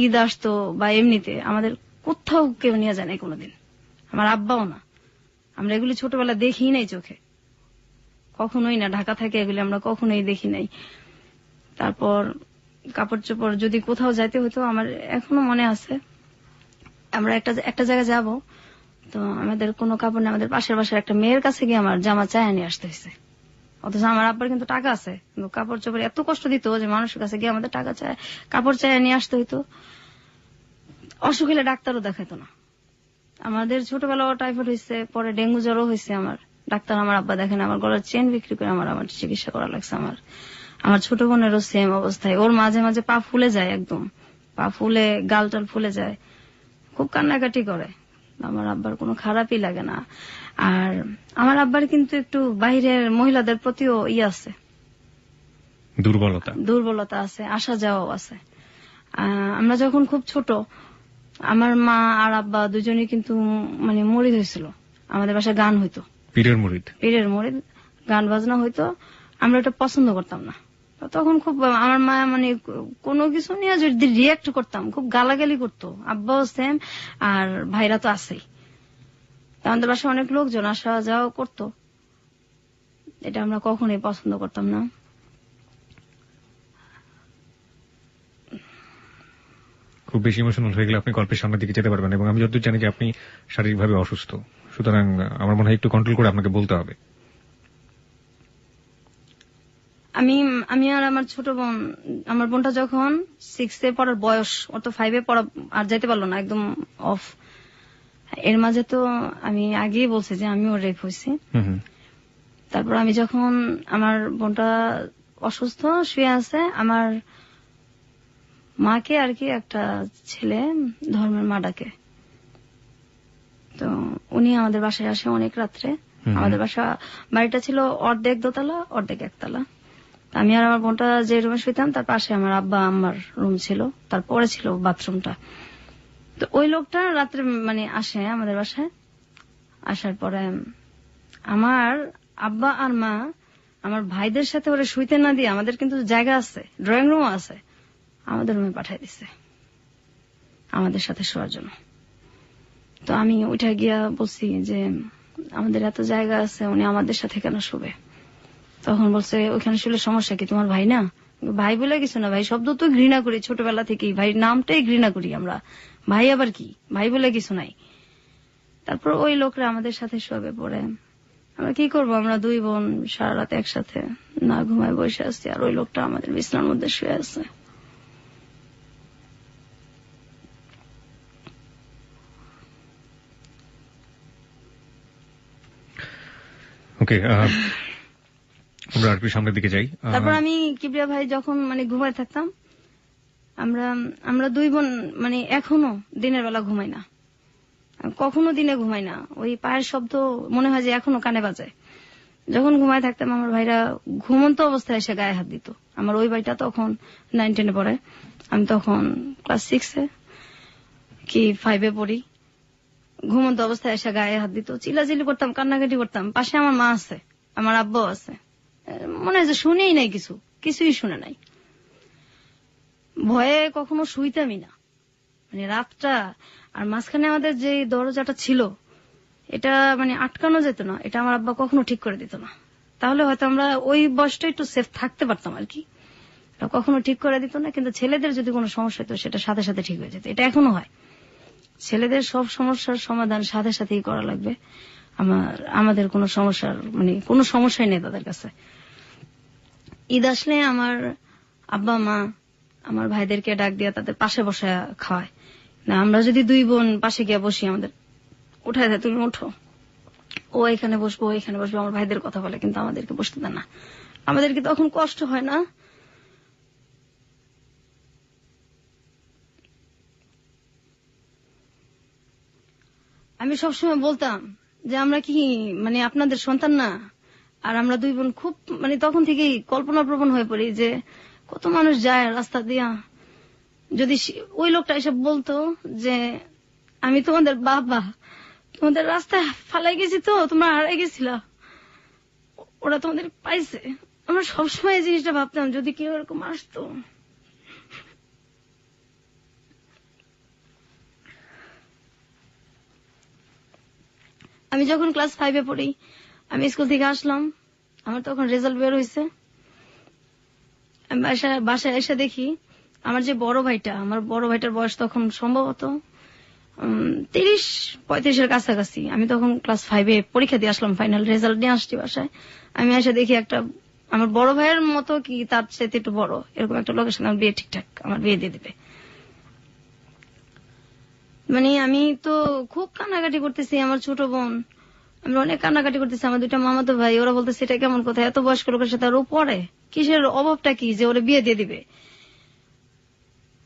ঈদ আসতো বা এমনিতে, আমাদের কোথাও কেউ নিয়ে যায় না কোনোদিন, আমার আব্বাও না। আমরা এগুলি ছোটবেলা দেখি নাই চোখে, কখনোই না, ঢাকা থেকে এগুলি আমরা কখনোই দেখি নাই। তারপর কাপড় চোপড় যদি কোথাও যাইতে হতো, আমার এখনো মনে আছে, আমরা একটা জায়গায় যাব, তো আমাদের কোনো কাপড় নেই, আমাদের পাশের বাসার একটা মেয়ের কাছে গিয়ে আমার জামা চায় নিয়ে আসতে হয়েছে। অথচ আমার আব্বার কিন্তু টাকা আছে, কিন্তু কাপড় চোপড় এত কষ্ট দিত যে মানুষের কাছে গিয়ে আমাদের টাকা চায়, কাপড় চায় নিয়ে আসতে হইতো। অসুখ হলে ডাক্তারও দেখাইতো না। আমাদের ছোটবেলা টাইফয়েড হয়েছে, পরে ডেঙ্গু জ্বরও হয়েছে, আমার ডাক্তার আমার আব্বা দেখেন, আমার গলার চেন বিক্রি করে আমার চিকিৎসা করা লাগছে। আমার ছোট বোনেরও সেম অবস্থায়, ওর মাঝে মাঝে পা ফুলে যায়, একদম পা ফুলে, গাল টাল ফুলে যায়, খুব কান্নাকাটি করে। আমার আব্বার কোনো খারাপই লাগে না। আর আমার আব্বার কিন্তু একটু বাইরের মহিলাদের প্রতিও আছে, দুর্বলতা আছে, আসা যাওয়াও আছে। আমরা যখন খুব ছোট, আমার মা আর আব্বা দুজনেই কিন্তু মানে মরিদ হয়েছিল, আমাদের বাসায় গান হইতো, পীরের মরিদ গান বাজনা হইতো, আমরা এটা পছন্দ করতাম না। তখন খুব আমার মা মানে কোনো কিছু নিয়ে যদি রিয়াক্ট করতাম, খুব গালাগালি করতো, আব্বাও সেম, আর ভাইরা তো আছেই। আমাদের বাসায় অনেক লোকজন আসা যাওয়া করতো, এটা আমরা কখনোই পছন্দ করতাম না। খুব বেশি ইমোশনাল হয়ে গেলে আপনি গল্পের সামনের দিকে যেতে পারবেন, এবং আমি যতদূর জানি যে আপনি শারীরিকভাবে অসুস্থ, সুতরাং আমার মনে হয় একটু কন্ট্রোল করে আপনাকে বলতে হবে। আমি আর আমার ছোট বোন, আমার বোনটা যখন 6-এ পড়ার বয়স, ওর তো 5-এ পড়া আর যাইতে পারলো না, একদম অফ। এর মাঝে তো আমি আগেই বলছি যে আমিও রেপ হয়েছি। তারপর আমি যখন, আমার বোনটা অসুস্থ শুয়ে আছে, আমার মাকে আর কি একটা ছেলে ধর্মের মা ডাকে, তো উনি আমাদের বাসায় আসে অনেক রাত্রে। আমাদের বাড়িটা ছিল অর্ধেক দোতলা অর্ধেক একতলা। আমি আর আমার বোনটা যে রুমে শুইতাম, তার পাশে আমার আব্বা আম্মার রুম ছিল, তারপরে ছিল বাথরুমটা। তো ওই লোকটা রাত্রে মানে আসে আমাদের বাসায়, আসার পরে আমার আব্বা আর মা আমার ভাইদের সাথে ওরা শুইতে না দিয়ে, আমাদের কিন্তু জায়গা আছে, ড্রয়িং রুমও আছে, আমাদের রুমে পাঠাই দিছে আমাদের সাথে শোয়ার জন্য। তো আমি উঠে গিয়া বলছি যে আমাদের এত জায়গা আছে, উনি আমাদের সাথে কেন শুবে? তখন বলছে ওইখানে শুলে সমস্যা কি, তোমার ভাই না? ভাই বলে কিছু না, ভাই শব্দ তো ঘৃণা করি ছোটবেলা থেকেই, ভাই নামটাই ঘৃণা করি আমরা, ভাই আবার কি, ভাই বলে কিছু নাই। তারপর ওই লোকরা আমাদের সাথে শোবে, পরে আমরা কি করব, আমরা 2 বোন সারা রাত একসাথে না ঘুমায় বসে আছি, আর ওই লোকটা আমাদের বিছানার মধ্যে শুয়ে আছে। ওকে, আমরা আর একটু সামনের দিকে যাই। তারপর আমি কিবরিয়া ভাই যখন মানে ঘুমায় থাকতাম, আমরা 2 বোন মানে এখনো দিনের বেলা ঘুমাই না, কখনো দিনে ঘুমাই না। ওই পায়ের শব্দ মনে হয় যে এখনো কানে বাজে। যখন ঘুমায় থাকতাম, আমার ভাইরা ঘুমন্ত অবস্থায় এসে গায়ে হাত দিত। আমার ওই ভাইটা তখন 9-10-এ পড়ে, আমি তখন ক্লাস 6-এ। কি 5-এ পড়ি, ঘুমন্ত অবস্থায় এসে গায়ে হাত দিত, চিল্লাচিল্লি করতাম, কান্নাকাটি করতাম। পাশে আমার মা আছে, আমার আব্বাও আছে, মনে হয় যে শুনেই নাই, কিছুই শুনে নাই। ভয়ে কখনো শুইতামই না, মানে রাতটা। আর মাঝখানে আমাদের যে দরজাটা ছিল, এটা মানে আটকানো যেত না, এটা আমার আব্বা কখনো ঠিক করে দিত না। তাহলে হয়তো আমরা ওই বয়সটা একটু সেফ থাকতে পারতাম আর কি। কখনো ঠিক করে দিত না, কিন্তু ছেলেদের যদি কোনো সমস্যা হতো সেটা সাথে সাথে ঠিক হয়ে যেত। এটা এখনো হয়, ছেলেদের সব সমস্যার সমাধান সাথে সাথেই করা লাগবে। আমাদের কোনো সমস্যার মানে কোনো সমস্যাই নেই তাদের কাছে। ঈদ আসলে আমার আব্বা মা আমার ভাইদেরকে ডাক দিয়ে তাদের পাশে বসে খাওয়ায় না। আমরা যদি 2 বোন পাশে গিয়ে বসি, আমাদের উঠায় দেয়, তুমি ওঠো, ও এখানে বসবো, এখানে বসবো, আমার ভাইদের কথা বলে, কিন্তু আমাদেরকে বসতে দেয় না। আমাদেরকে তখন কষ্ট হয় না? আমি সবসময় বলতাম যে আমরা কি মানে আপনাদের সন্তান না? আর আমরা 2 বোন খুব মানে তখন থেকেই কল্পনা প্রবণ হয়ে পড়ি যে কত মানুষ যায় রাস্তা দিয়া, যদি ওই লোকটা এসে বলতো যে আমি তোমাদের বাবা, তোমাদের রাস্তায় ফালাই গেছি, তো তোমরা হারাই গেছিলা, ওরা তোমাদের পাইছে। আমরা সবসময় এই জিনিসটা ভাবতাম, যদি কেউ এরকম আসতো। আমি যখন ক্লাস 5-এ পড়ি, আমি স্কুল থেকে আসলাম, আমার তখন রেজাল্ট বের হয়েছে। আমি বাসায় এসে দেখি আমার যে বড় ভাইটার বয়স তখন সম্ভবত 30-35-এর কাছাকাছি। আমি তখন ক্লাস 5-এ পরীক্ষা দিয়ে আসলাম, ফাইনাল রেজাল্ট নিয়ে আসছি বাসায়। আমি এসে দেখি একটা আমার বড় ভাইয়ের মতো কি তার চাইতে একটু বড় এরকম একটা লোকের সঙ্গে আমার বিয়ে ঠিকঠাক আমার বিয়ে দিয়ে দিবে। মানে আমি তো খুব কান্নাকাটি করতেছি, আমার ছোট বোন, আমরা অনেক কান্নাকাটি করতেছি, আমার 2টা মামাতো ভাই, ওরা বলতেছে এটা কেমন কথা, এত বয়স্ক লোকের সাথে আর ও পড়ে, কিসের অভাবটা কি যে ওরা বিয়ে দিয়ে দিবে।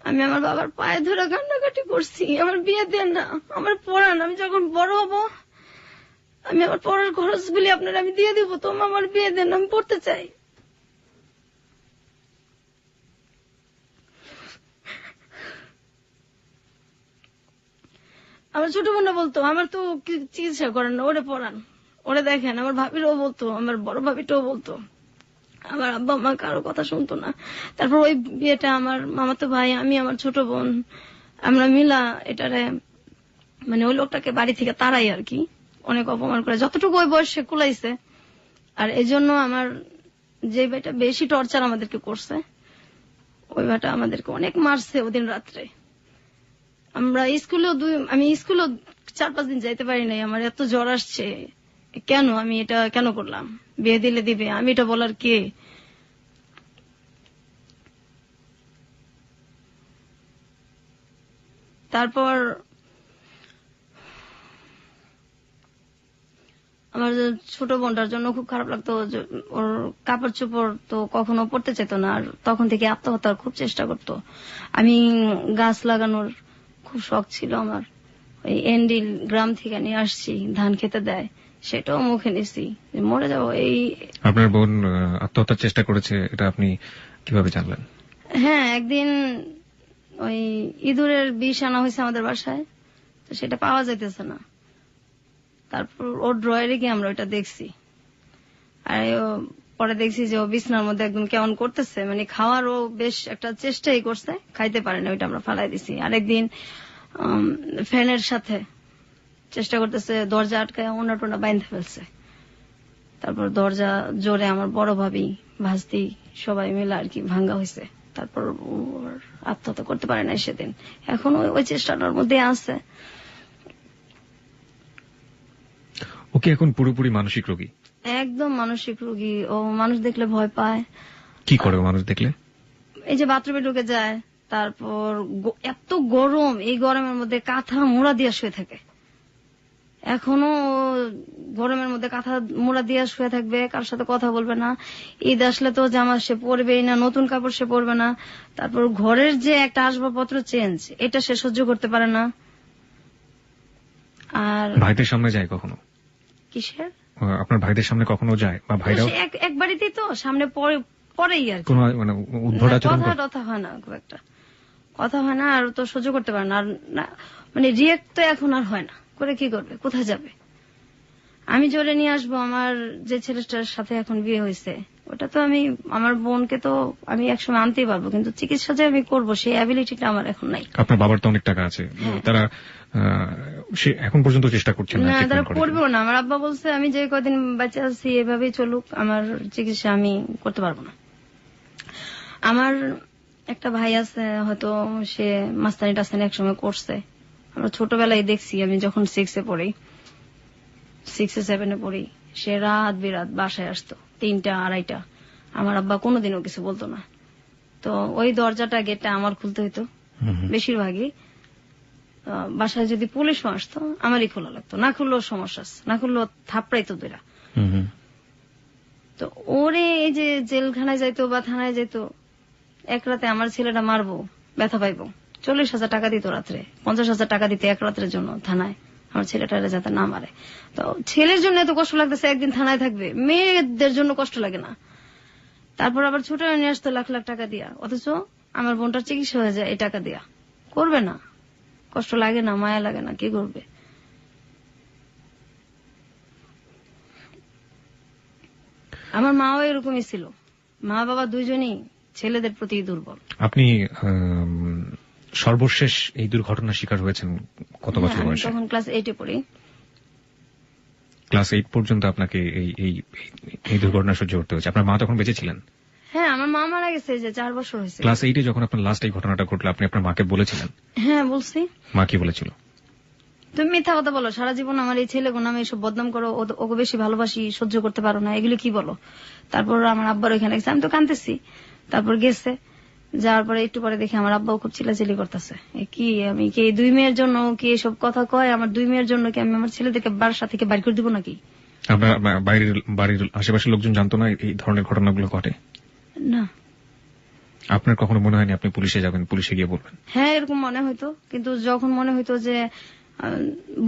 আমি আমার বাবার পায়ে ধরে কান্নাকাটি করছি, আমার বিয়ে দেন না, আমার পড়ান, আমি যখন বড় হব আমি আমার পড়ার খরচগুলি আপনারা আমি দিয়ে দিব, তো আমার বিয়ে দেন, আমি পড়তে চাই। আমার ছোট বোনরা বলতো আমার তো চিকিৎসা করেন না, ওরে পড়ান, ওরে দেখেন। আমার ভাবিরাও বলতো, আমার বড় ভাবিটাও বলতো। আমার আব্বা মা কারো কথা শুনতো না। তারপর ওই বিয়েটা আমার মামাতো ভাই, আমি, আমার ছোট বোন, আমরা মিলা এটারে মানে ওই লোকটাকে বাড়ি থেকে তাড়াই আর কি, অনেক অপমান করে যতটুকু ওই বয়সে কুলাইছে। আর এই জন্য আমার যে ভাইটা বেশি টর্চার আমাদেরকে করছে, ওই ভাইটা আমাদেরকে অনেক মারছে ওদিন রাত্রে। আমরা আমি স্কুলেও 4-5 দিন যাইতে পারি নাই, আমার এত জ্বর আসছে। কেন আমি এটা কেন করলাম, বিয়ে দিলে দিবে, আমি এটা বলার কে? তারপর আমার ছোট বোনটার জন্য খুব খারাপ লাগতো, ওর কাপড় চোপড় তো কখনো পড়তে চেত না, আর তখন থেকে আত্মহত্যার খুব চেষ্টা করতো। আমি গাছ লাগানোর খুব শখ ছিল আমার, ওই এন্ডিল গ্রাম থেকে নিয়ে আসছি, ধান খেতে দেয়, সেটাও মুখে নিছি, মরে যাবো এই। আপনার বোন আত্মহত্যার চেষ্টা করেছে, এটা আপনি কিভাবে জানলেন? হ্যাঁ, একদিন ওই ইঁদুরের বিষ আনা হয়েছে আমাদের বাসায়, তো সেটা পাওয়া যাইতেছে না। তারপর ওর ড্রয়ারে গিয়ে আমরা ওইটা দেখছি, আর পরে দেখছি যে ও বিছনার মধ্যে একদম কেমন করতেছে, মানে খাওয়ারও বেশ একটা চেষ্টাই করছে, খাইতে পারে না, ওইটা আমরা ফালাই দিছি। আরেকদিন ফ্যানের সাথে চেষ্টা করতেছে, দরজা আটকায় ওনা টোনা বাইন্ধে ফেলছে। তারপর দরজা জোরে আমার বড় ভাবি, ভাস্তি সবাই মিলে আর কি ভাঙ্গা হয়েছে। তারপর আত্মহত্যা করতে পারে না সেদিন, এখন ওই চেষ্টাটার মধ্যে আছে। ও কি এখন পুরোপুরি মানসিক রোগী? একদম মানসিক রোগী। ও মানুষ দেখলে ভয় পায়। কি করে মানুষ দেখলে? এই যে বাথরুমে ঢুকে যায়, তারপর এত গরম, এই গরমের মধ্যে কাঁথা মোড়া দিয়ে শুয়ে থাকে। এখনো গরমের মধ্যে কাঁথা মোড়া দিয়ে শুয়ে থাকবে, কার সাথে কথা বলবে না। ঈদ আসলে তো জামা সে পরবেই না, নতুন কাপড় সে পরবে না। তারপর ঘরের যে একটা আসবাবপত্র চেঞ্জ, এটা সে সহ্য করতে পারে না। আর ভাইদের সামনে যায় কখনো? কিসের? আপনার ভাইদের সামনে কখনো যায়? বা ভাইরাও এক বাড়িতেই তো সামনে পরেই আর কোন মানে উদ্ভট আচরণ কথা হয় না খুব একটা, কথা হয় না, আর তো সহ্য করতে পারে না, আর মানে রিয়েক্ট তো এখন আর হয় না, করে কি করবে, কোথায় যাবে। আমি জোরে নিয়ে আসবো, আমার যে ছেলেটার সাথে এখন বিয়ে হয়েছে ওটা তো আমি, আমার বোনকে তো আমি একসময় আনতেই পারবো, কিন্তু চিকিৎসা যে আমি করবো সেই অ্যাবিলিটিটা আমার এখন নাই। আপনার বাবার তো অনেক টাকা আছে, তারা সে এখন পর্যন্ত চেষ্টা করছেন না, তারা করবেও না। আমার আব্বা বলছে আমি যে কদিন বাচ্চা আছি এভাবেই চলুক, আমার চিকিৎসা আমি করতে পারবো না। আমার একটা ভাই আছে, হয়তো সে মাস্তানি টাস্তানি একসময় করছে, আমরা ছোটবেলায় দেখছি, আমি যখন 6-এ পড়ি, 6-7-এ পড়ি, সে রাত বিরাত বাসায় আসতো 3টা 2:30টা, আমার আব্বা কোনোদিনও কিছু বলতো না। তো ওই দরজাটা গেটটা আমার খুলতে হইতো বেশিরভাগই। বাসায় যদি পুলিশও আসতো আমারই খোলা লাগতো, না খুললেও সমস্যা, না খুললেও থাপড়াইতো দুইটা। তো ওরে এই যে জেলখানায় যাইতো বা থানায় যাইতো, এক রাতে আমার ছেলেটা মারবো, ব্যথা পাইবো, 40,000 টাকা দিত রাত্রে, 50,000 টাকা দিতে এক রাতের জন্য থানায়, আমার ছেলেটারে যাতে না মারে। তো ছেলের জন্য এত কষ্ট লাগতেছে, একদিন থানায় থাকবে, মেয়েদের জন্য কষ্ট লাগে না। তারপর আবার ছোট নিয়ে আসতো লাখ লাখ টাকা দিয়া, অথচ আমার বোনটার চিকিৎসা হয়ে যায় এই টাকা দিয়া। করবে না, কষ্ট লাগে না, মায়া লাগে না, কি করবে। আমার মাও এরকমই ছিল, মা বাবা দুইজনই ছেলেদের প্রতি দুর্বল। আপনি সর্বশেষ এই দুর্ঘটনার শিকার হয়েছেন কত বছর বয়সে? তখন ক্লাস 8-এ পড়ি। ক্লাস 8 পর্যন্ত আপনাকে এই দুর্ঘটনা সহ্য করতে হয়েছে। আপনার মা তখন বেঁচে ছিলেন? হ্যাঁ, আমার মা মারা গেছে যে 4 বছর হয়েছে। ক্লাস 8-এ যখন আপনার লাস্ট এই ঘটনাটা ঘটলো, আপনি আপনার মাকে বলেছিলেন? হ্যাঁ, বলছি। মা কি বলেছিল? তুমি মিথ্যা কথা বলো, সারা জীবন আমার এই ছেলে নামে এসব বদনাম করো, ওকে বেশি ভালোবাসি, সহ্য করতে পারো না, এগুলো কি বলো। তারপর আমার আব্বার ওইখানে গেছে, আমি তো কাঁদতেছি। তারপর গেছে, যাওয়ার পরে একটু পরে দেখি আমার আব্বাও খুব চিল্লাচিল্লি করতেছে, কি আমি কি 2 মেয়ের জন্য কি এসব কথা কয়, আমার 2 মেয়ের জন্য কি আমি আমার ছেলেদেরকে বাসা থেকে বাইর করে দিব নাকি। আপনার বাড়ির আশেপাশের লোকজন জানতো না এই ধরনের ঘটনাগুলো ঘটে? না। আপনার কখনো মনে হয়নি আপনি পুলিশে যাবেন, পুলিশে গিয়ে বলবেন? হ্যাঁ, এরকম মনে হইতো, কিন্তু যখন মনে হইতো যে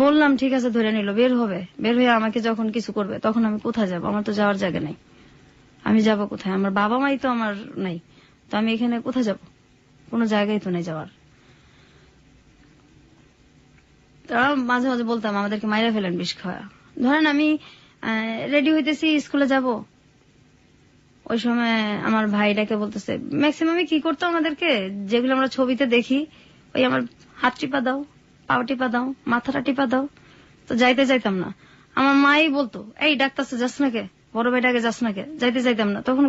বললাম ঠিক আছে ধরে নিল, বের হবে, বের হয়ে আমাকে যখন কিছু করবে, তখন আমি কোথায় যাব, আমার তো যাওয়ার জায়গা নেই, আমি যাব কোথায়, আমার বাবা মাই তো আমার নাই, তো আমি এখানে কোথায় যাব, কোনো জায়গায় তো নেই যাওয়ার। তারা মাঝে মাঝে বলতাম আমাদেরকে মাইরা ফেলেন বিষ খাওয়া। ধরেন আমি রেডি হইতেছি স্কুলে যাব, ওই সময় আমার ভাইটাকে বলতেছে, ম্যাক্সিমামই কি করতো আমাদেরকে, যেগুলো আমরা ছবিতে দেখি, ওই আমার হাত টিপা দাও, পাও টিপা দাও, মাথাটা টিপা দাও, তো যাইতে যাইতাম না। আমার মাই বলতো, এই ডাক্তারছে যাস না কে, বড় ভাইটাকে যাস না কে, যাইতে যাইতাম না। তখন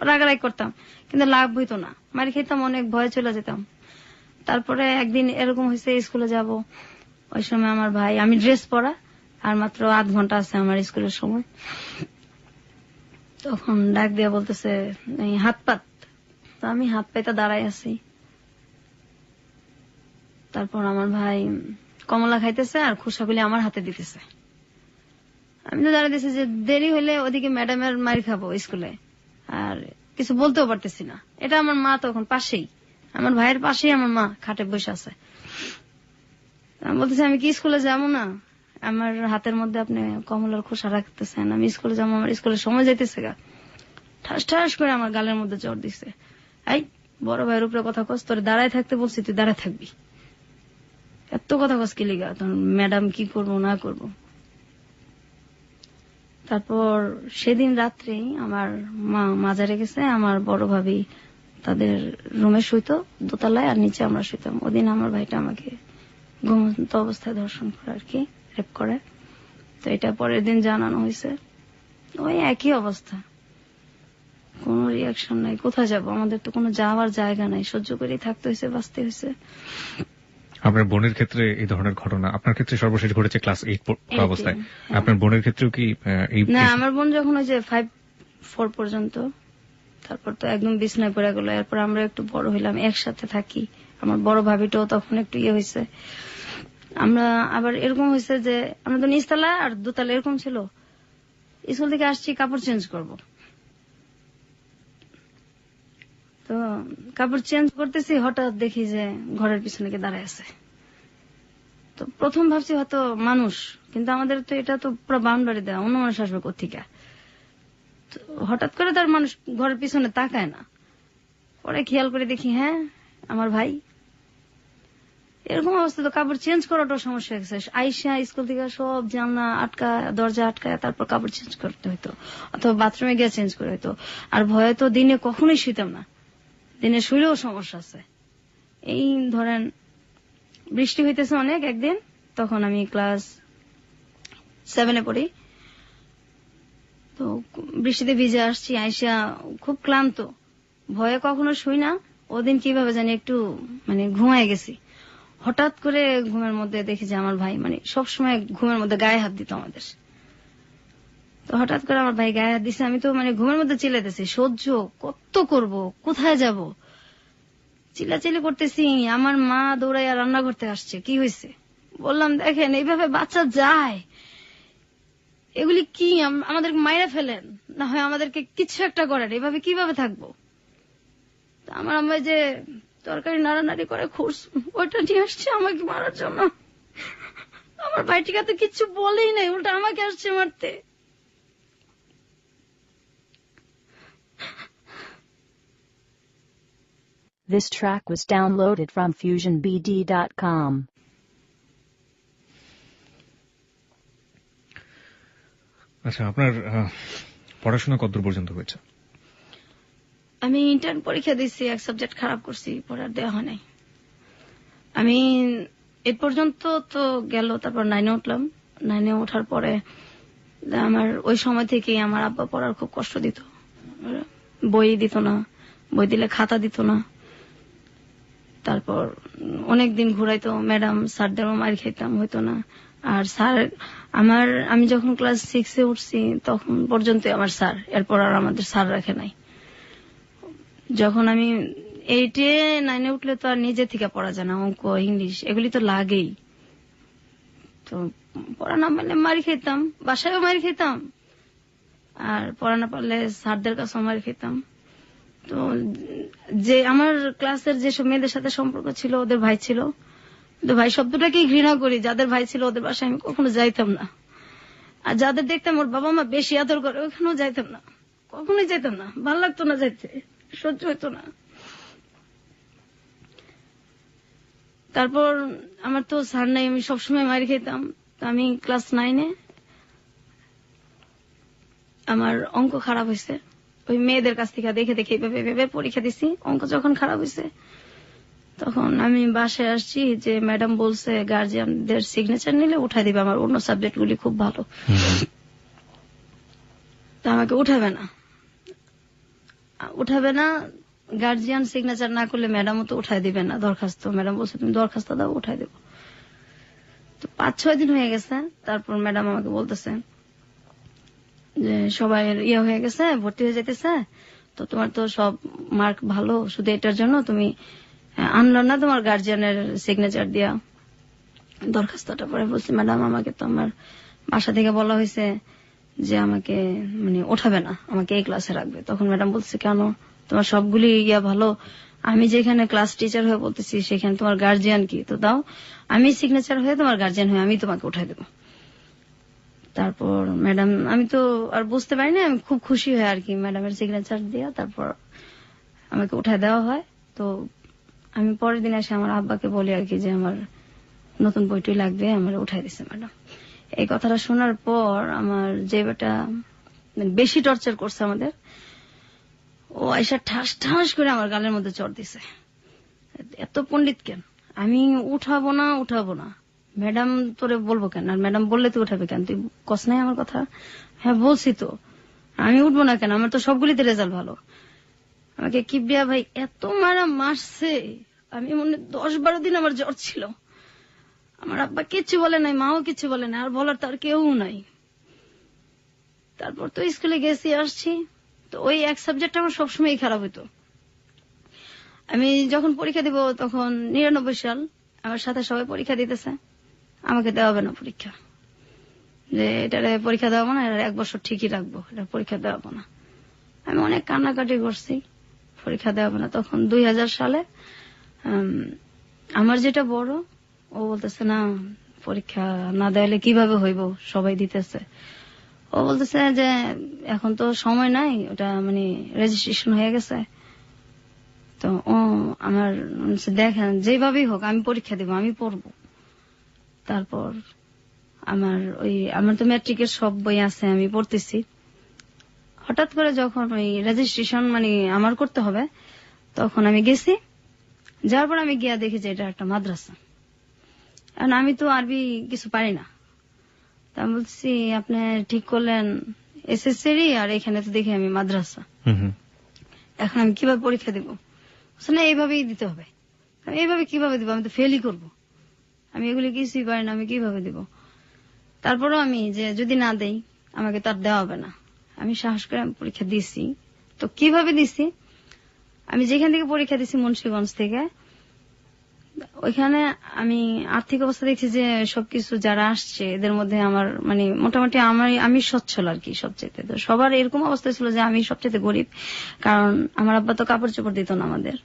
রাগারাগ করতাম, কিন্তু লাভ হইতো না, মারি খেতাম, অনেক ভয়ে চলে যেতাম। তারপরে একদিন এরকম হয়েছে, স্কুলে যাব, ওই সময় আমার ভাই, আমি ড্রেস পরা আর মাত্র 8 ঘন্টা আছে আমার স্কুলের সময়, তখন ডাক দিয়া বলতেছে হাত পাত, তো আমি হাত পাইতে দাঁড়াই আছি। তারপর আমার ভাই কমলা খাইতেছে আর খোসাগুলি আমার হাতে দিতেছে, আমি তো দাঁড়াই দিছি যে দেরি হইলে ওদিকে ম্যাডামের মার খাবো স্কুলে, আর কিছু বলতেও পারতেছি না। এটা আমার মা তখন পাশেই, আমার ভাইয়ের পাশেই আমার মা খাটে বসে আছে। আমি বলতেছি আমি কি স্কুলে যাবো না, আমার হাতের মধ্যে আপনি কমলার খোসা রাখতেছেন, আমি স্কুলে যাবো, আমার স্কুলের সময় যাইতেছে গা। ঠাস ঠাস করে আমার গালের মধ্যে জ্বর দিচ্ছে, এই বড় ভাইয়ের উপরে কথা কস, তোর দাঁড়ায় থাকতে বলছি, তুই দাঁড়ায় থাকবি, এত কথা কস কি লিগা, তখন ম্যাডাম কি করবো না করবো। তারপর সেদিন রাত্রেই আমার মা মাজারে গেছে, আমার বড় ভাবি তাদের রুমে শুইতো দোতলায়, আর নিচে আমরা শুইতাম। ওদিন আমার ভাইটা আমাকে ঘুমন্ত অবস্থায় ধর্ষণ করে, আর কি রেপ করে। তো এটা পরের দিন জানানো হয়েছে, ওই একই অবস্থা, কোনো রিয়াকশন নাই, কোথায় যাব, আমাদের তো কোনো যাওয়ার জায়গা নাই, সহ্য করেই থাকতে হয়েছে, বাঁচতে হয়েছে। আপনার বোনের ক্ষেত্রে এই ধরনের ঘটনা, আপনার ক্ষেত্রে সর্বশেষ ঘটেছে ক্লাস 8 অবস্থায়, আপনার বোনের ক্ষেত্রেও কি? না, আমার বোন যখন ওই যে 5-4 পর্যন্ত, তারপর তো একদম বিছনায় পড়ে গেল। এরপর আমরা একটু বড় হইলাম, একসাথে থাকি, আমার বড় ভাবিটাও তখন একটু ইয়ে হয়েছে। আমরা আবার এরকম হয়েছে যে আমরা তো নিচতলা আর দোতলা এরকম ছিল, স্কুল থেকে আসছি কাপড় চেঞ্জ করব, তো কাপড় চেঞ্জ করতেছি, হঠাৎ দেখি যে ঘরের পিছনে কে দাঁড়ায় আছে। তো প্রথম ভাবছি হয়তো মানুষ, কিন্তু আমাদের তো এটা তো পুরো বাউন্ডারি দেওয়া, অন্য মানুষ আসবে কোথেকে। হঠাৎ করে তার মানুষ ঘরের পিছনে তাকায় না, পরে খেয়াল করে দেখি হ্যাঁ আমার ভাই। এরকম অবস্থা তো কাপড় চেঞ্জ করাটাও সমস্যা হয়ে গেছে। আইসা স্কুল থেকে সব জানলা আটকা, দরজা আটকায়, তারপর কাপড় চেঞ্জ করতে হইতো, অথবা বাথরুমে গিয়ে চেঞ্জ করে হইতো। আর ভয়ে তো দিনে কখনোই শুইতাম না, দিনে শুইলেও সমস্যা আছে। এই ধরেন বৃষ্টি হইতেছে অনেক একদিন, তখন আমি ক্লাস 7-এ পড়ি। তো বৃষ্টিতে ভিজে আসছি, আইসা খুব ক্লান্ত, ভয়ে কখনো শুই না। ওদিন কিভাবে জানি একটু মানে ঘুমায় গেছি। হঠাৎ করে ঘুমের মধ্যে দেখি যে আমার ভাই মানে সবসময় ঘুমের মধ্যে গায়ে হাত দিত আমাদের। তো হঠাৎ করে আমার ভাই গায়ে হাত দিছে, আমি তো মানে ঘুমের মধ্যে চিল্লাইতেছি, সহ্য কত করব, কোথায় যাব, চিল্লাচিল্লি করতেছি। আমার মা দৌড়াইয়া রান্না করতে আসছে, কি হয়েছে বললাম, দেখেন এইভাবে বাচ্চা যায়, এগুলি কি আমাদের মাইরা ফেলেন, না হয় আমাদেরকে কিছু একটা করেন, এভাবে কিভাবে থাকবো। আমার আম্মা যে তরকারি নাড়ানাড়ি করে খুঁড়, ওইটা নিয়ে আসছে আমাকে মারার জন্য। আমার ভাইটিকা তো কিচ্ছু বলেই নাই, উল্টা আমাকে আসছে মারতে। This track was downloaded from FusionBD.com. আচ্ছা, আপনার পড়াশোনা কতদূর পর্যন্ত হয়েছে? আমি ইন্টার্ন পরীক্ষা দিচ্ছি, এক সাবজেক্ট খারাপ করছি, পড়ার দেওয়া হয় নাই। আমি এ পর্যন্ত তো গেল, তারপর 9-এ উঠলাম। 9-এ ওঠার পরে আমার ওই সময় থেকে আমার আব্বা পড়ার খুব কষ্ট দিত, বই দিত না, বই দিলে খাতা দিত না। তারপর অনেকদিন ঘুরাইতো, ম্যাডাম স্যারদেরও মার খেতাম, হইতো না। আর স্যার আমি যখন ক্লাস 6-এ উঠছি তখন পর্যন্ত আমার স্যার, এরপর আর আমাদের স্যার রাখে নাই। যখন আমি 8-এ 9-এ উঠলে তো আর নিজে থেকে পড়া যায় না, অঙ্ক ইংলিশ এগুলি তো লাগেই। তো পড়া না পারলে মারি খেতাম, বাসায়ও মারি খেতাম, আর পড়া না পারলে স্যারদের কাছেও মারি খেতাম। তো যে আমার ক্লাসের যেসব মেয়েদের সাথে সম্পর্ক ছিল, ওদের ভাই ছিল, তো ভাই শব্দটাকেই ঘৃণা করি। যাদের ভাই ছিল ওদের বাসায় আমি কখনো যাইতাম না। আর যাদের দেখতাম ওর বাবা মা বেশি আদর করে, ওখানেও যাইতাম না, কখনোই যাইতাম না, ভাল লাগতো না যাইতে, সহ্য হইতো না। তারপর আমার তো স্যার নাই, আমি সবসময় মারি খেতাম। আমি ক্লাস 9-এ আমার অঙ্ক খারাপ হয়েছে, ওই মেয়েদের কাছ থেকে দেখে দেখে ভেবে পরীক্ষা দিছি। অঙ্ক যখন খারাপ হয়েছে তখন আমি বাসায় আসছি, যে ম্যাডাম বলছে গার্জিয়ানদের সিগনেচার নিলে উঠাই দিবে, আমার অন্য সাবজেক্ট গুলি খুব ভালো, তা আমাকে উঠাবে না, গার্জিয়ান সিগনেচার না করলে ম্যাডামও তো উঠাই দিবে না দরখাস্ত। ম্যাডাম বলছে তুমি দরখাস্ত দাও, উঠাই দেবো। তো 5-6 দিন হয়ে গেছে, তারপর ম্যাডাম আমাকে বলতেছে যে সবাই হয়ে গেছে, ভর্তি হয়ে যেতেছে, তো তোমার তো সব মার্ক ভালো, শুধু এটার জন্য তুমি আনলো না তোমার গার্জিয়ানের সিগনেচার দিয়া দরখাস্তটা। পরে বলছি ম্যাডাম আমাকে তো আমার বাসা থেকে বলা হয়েছে যে আমাকে মানে ওঠাবে না, আমাকে এই ক্লাসে রাখবে। তখন ম্যাডাম বলছে কেন, তোমার সবগুলি ভালো, আমি যেখানে ক্লাস টিচার হয়ে বলতেছি সেখানে তোমার গার্জিয়ান কি, তো দাও আমি সিগনেচার হয়ে তোমার গার্জিয়ান হয়ে আমি তোমাকে উঠাই দেবো। তারপর ম্যাডাম, আমি তো আর বুঝতে পারি না, আমি খুব খুশি হই আর কি, ম্যাডামের সিগনেচার দিয়া তারপর আমাকে উঠায় দেওয়া হয়। তো আমি পরের দিন এসে আমার আব্বাকে বলি আর কি যে আমার নতুন বইটি লাগবে, আমার উঠাই দিছে ম্যাডাম। এই কথাটা শোনার পর আমার যে বেটা বেশি টর্চার করছে আমাদের, ও আইসা ঠাস ঠাস করে আমার গালের মধ্যে চড় দিছে, এত পণ্ডিত কেন, আমি উঠাবো না, ম্যাডাম তোরে বলবো কেন, আর ম্যাডাম বললে তুই উঠাবে কেন, তুই কস নাই আমার কথা। হ্যাঁ বলছি তো, আমি উঠবো না কেন, আমার তো সবগুলিতে রেজাল্ট ভালো। আমাকে কিবরিয়া ভাই এত মারছে, আমি মনে 10-12 দিন আমার জ্বর ছিল। আমার আব্বা কিচ্ছু বলে নাই, মাও কিচ্ছু বলে নাই, আর বলার তার কেউ নাই। তারপর তো স্কুলে গেছি আসছি, তো ওই এক সাবজেক্ট আমার সবসময় খারাপ হতো। আমি যখন পরীক্ষা দিব তখন 99 সাল, আমার সাথে সবাই পরীক্ষা দিতেছে, আমাকে দেওয়া হবে না পরীক্ষা, যে এটারে পরীক্ষা দেওয়াবো না, এটা 1 বছর ঠিকই রাখবো, এটা পরীক্ষা দেওয়াবো না। আমি অনেক কান্নাকাটি করছি, পরীক্ষা দেওয়াবো না। তখন 2000 সালে আমার যেটা বড়, ও বলতেছে না পরীক্ষা না দেওয়ালে কিভাবে হইব, সবাই দিতেছে। ও বলতেছে যে এখন তো সময় নাই, ওটা মানে রেজিস্ট্রেশন হয়ে গেছে, তো ও আমার দেখেন যেভাবেই হোক আমি পরীক্ষা দেবো, আমি পড়বো। তারপর আমার তো ম্যাট্রিকের সব বই আছে, আমি পড়তেছি। হঠাৎ করে যখন ওই রেজিস্ট্রেশন মানে আমার করতে হবে, তখন আমি গেছি। যার পর আমি গিয়া দেখি যে এটা একটা মাদ্রাসা। কারণ আমি তো আরবি কিছু পারি না। তা আমি বলছি, আপনি ঠিক করলেন এসএসসি আর এখানে তো দেখি আমি মাদ্রাসা, এখন আমি কিভাবে পরীক্ষা দিব? না, এইভাবেই দিতে হবে। আমি এইভাবে কিভাবে দিব? আমি তো ফেলই করবো, আমি এগুলি কিছুই পারি না, আমি কিভাবে দিব? তারপরও আমি যে যদি না দেই আমাকে তার দেওয়া হবে না, আমি সাহস করে আমি পরীক্ষা দিছি। তো কিভাবে দিছি, আমি যেখান থেকে পরীক্ষা দিছি মুন্সিগঞ্জ থেকে, ওইখানে আমি আর্থিক অবস্থা দেখছি যে সবকিছু যারা আসছে এদের মধ্যে আমার মানে মোটামুটি আমি সচ্ছল আর কি সবচেয়ে। তো সবার এরকম অবস্থা ছিল যে আমি সবচেয়ে গরিব, কারণ আমার আব্বা তো কাপড় চোপড় দিত না আমাদের।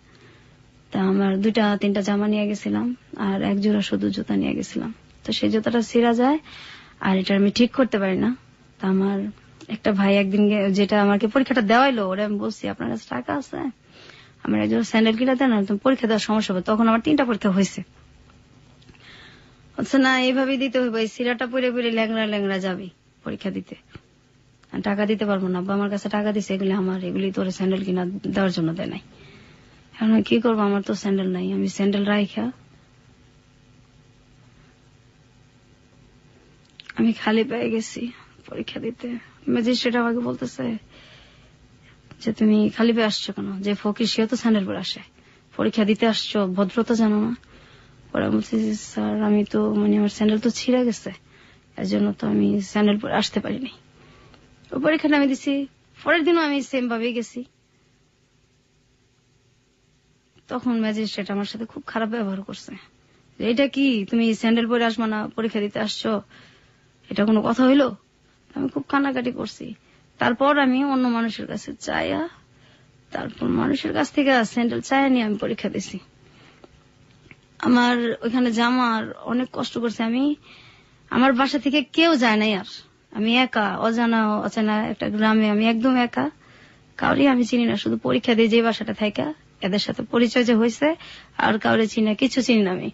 তা আমার 2-3টা জামা নিয়ে গেছিলাম আর এক জোড়া শুধু জুতা নিয়ে গেছিলাম। তো সেই জুতাটা ছিঁড়া যায় আর এটা আমি ঠিক করতে পারি না। তা আমার একটা ভাই একদিন যেটা আমাকে পরীক্ষাটা দেওয়াইলো, ওরা আমি বলছি আপনার কাছে টাকা আছে, আমার একজন স্যান্ডেল কিনা দেন, পরীক্ষা দেওয়ার সমস্যা হবে। তখন আমার 3টা পরীক্ষা হয়েছে। আচ্ছা না, এইভাবেই দিতে হবে, সিরাটা পরে পরে ল্যাংড়া ল্যাংড়া যাবি পরীক্ষা দিতে, টাকা দিতে পারবো না। আমার কাছে টাকা দিছে, এগুলি আমার, এগুলি তোর স্যান্ডেল কিনা দেওয়ার জন্য দেয় নাই। এখন কি করবো, আমার তো স্যান্ডেল নাই। আমি স্যান্ডেল রাইখা আমি খালি পেয়ে গেছি পরীক্ষা দিতে। ম্যাজিস্ট্রেট আমাকে বলতেছে যে তুমি খালি পেয়ে আসছো কেন? যে ফকির সেও তো স্যান্ডেল পরে আসে, পরীক্ষা দিতে আসছো, ভদ্রতা জানো না? পরে বলছি, স্যার আমি তো মানে আমার স্যান্ডেল তো ছিঁড়ে গেছে, এর জন্য তো আমি স্যান্ডেল পরে আসতে পারিনি। ও পরীক্ষাটা আমি দিছি, পরের দিনও আমি সেম ভাবেই গেছি। তখন ম্যাজিস্ট্রেট আমার সাথে খুব খারাপ ব্যবহার করছে, এটা কি তুমি স্যান্ডেল পরে আসবা না, পরীক্ষা দিতে আসছো, এটা কোনো কথা হইলো? আমি খুব কান্নাকাটি করছি। তারপর আমি অন্য মানুষের কাছে চাইয়া, তারপর মানুষের কাছ থেকে স্যান্ডেল চাইয়া নিয়ে আমি পরীক্ষা দিছি। আমার ওইখানে জামার অনেক কষ্ট করছে আমি। আমার বাসা থেকে কেউ যায় নাই, আর আমি একা অজানা অচেনা একটা গ্রামে, আমি একদম একা, কাউরি আমি চিনি না। শুধু পরীক্ষা দিয়ে যে বাসাটা থাকা, এদের সাথে পরিচয় যে হয়েছে, আর কাউরে চিনি না, কিছু চিনি না আমি।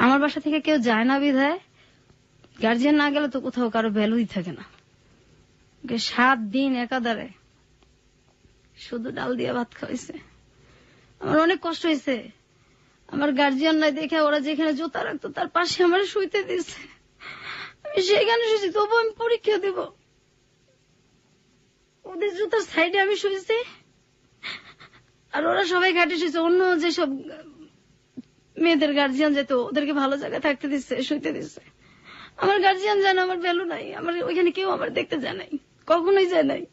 আমার বাসা থেকে কেউ যায় না বিধায় গার্জিয়ান না গেলে তো কোথাও কারো ভ্যালুই থাকে না। 7 দিন একাধারে শুধু ডাল দিয়ে ভাত খাওয়াইছে। আমার অনেক কষ্ট হয়েছে। আমার গার্জিয়ান নাই দেখে ওরা যেখানে জুতা রাখতো তার পাশে আমার শুইতে দিচ্ছে, আমি সেইখানে শুয়েছি, তবু আমি পরীক্ষা দিব। ওদের জুতার সাইডে আমি শুয়েছি, আর ওরা সবাই ঘাটে শুয়েছে। অন্য যেসব মেয়েদের গার্জিয়ান যেত ওদেরকে ভালো জায়গায় থাকতে দিচ্ছে, শুইতে দিচ্ছে। আমার গার্জিয়ান জানে আমার ভ্যালু নাই, আমার ওইখানে কেউ আমার দেখতে যায় নাই, কখনোই যায় নাই।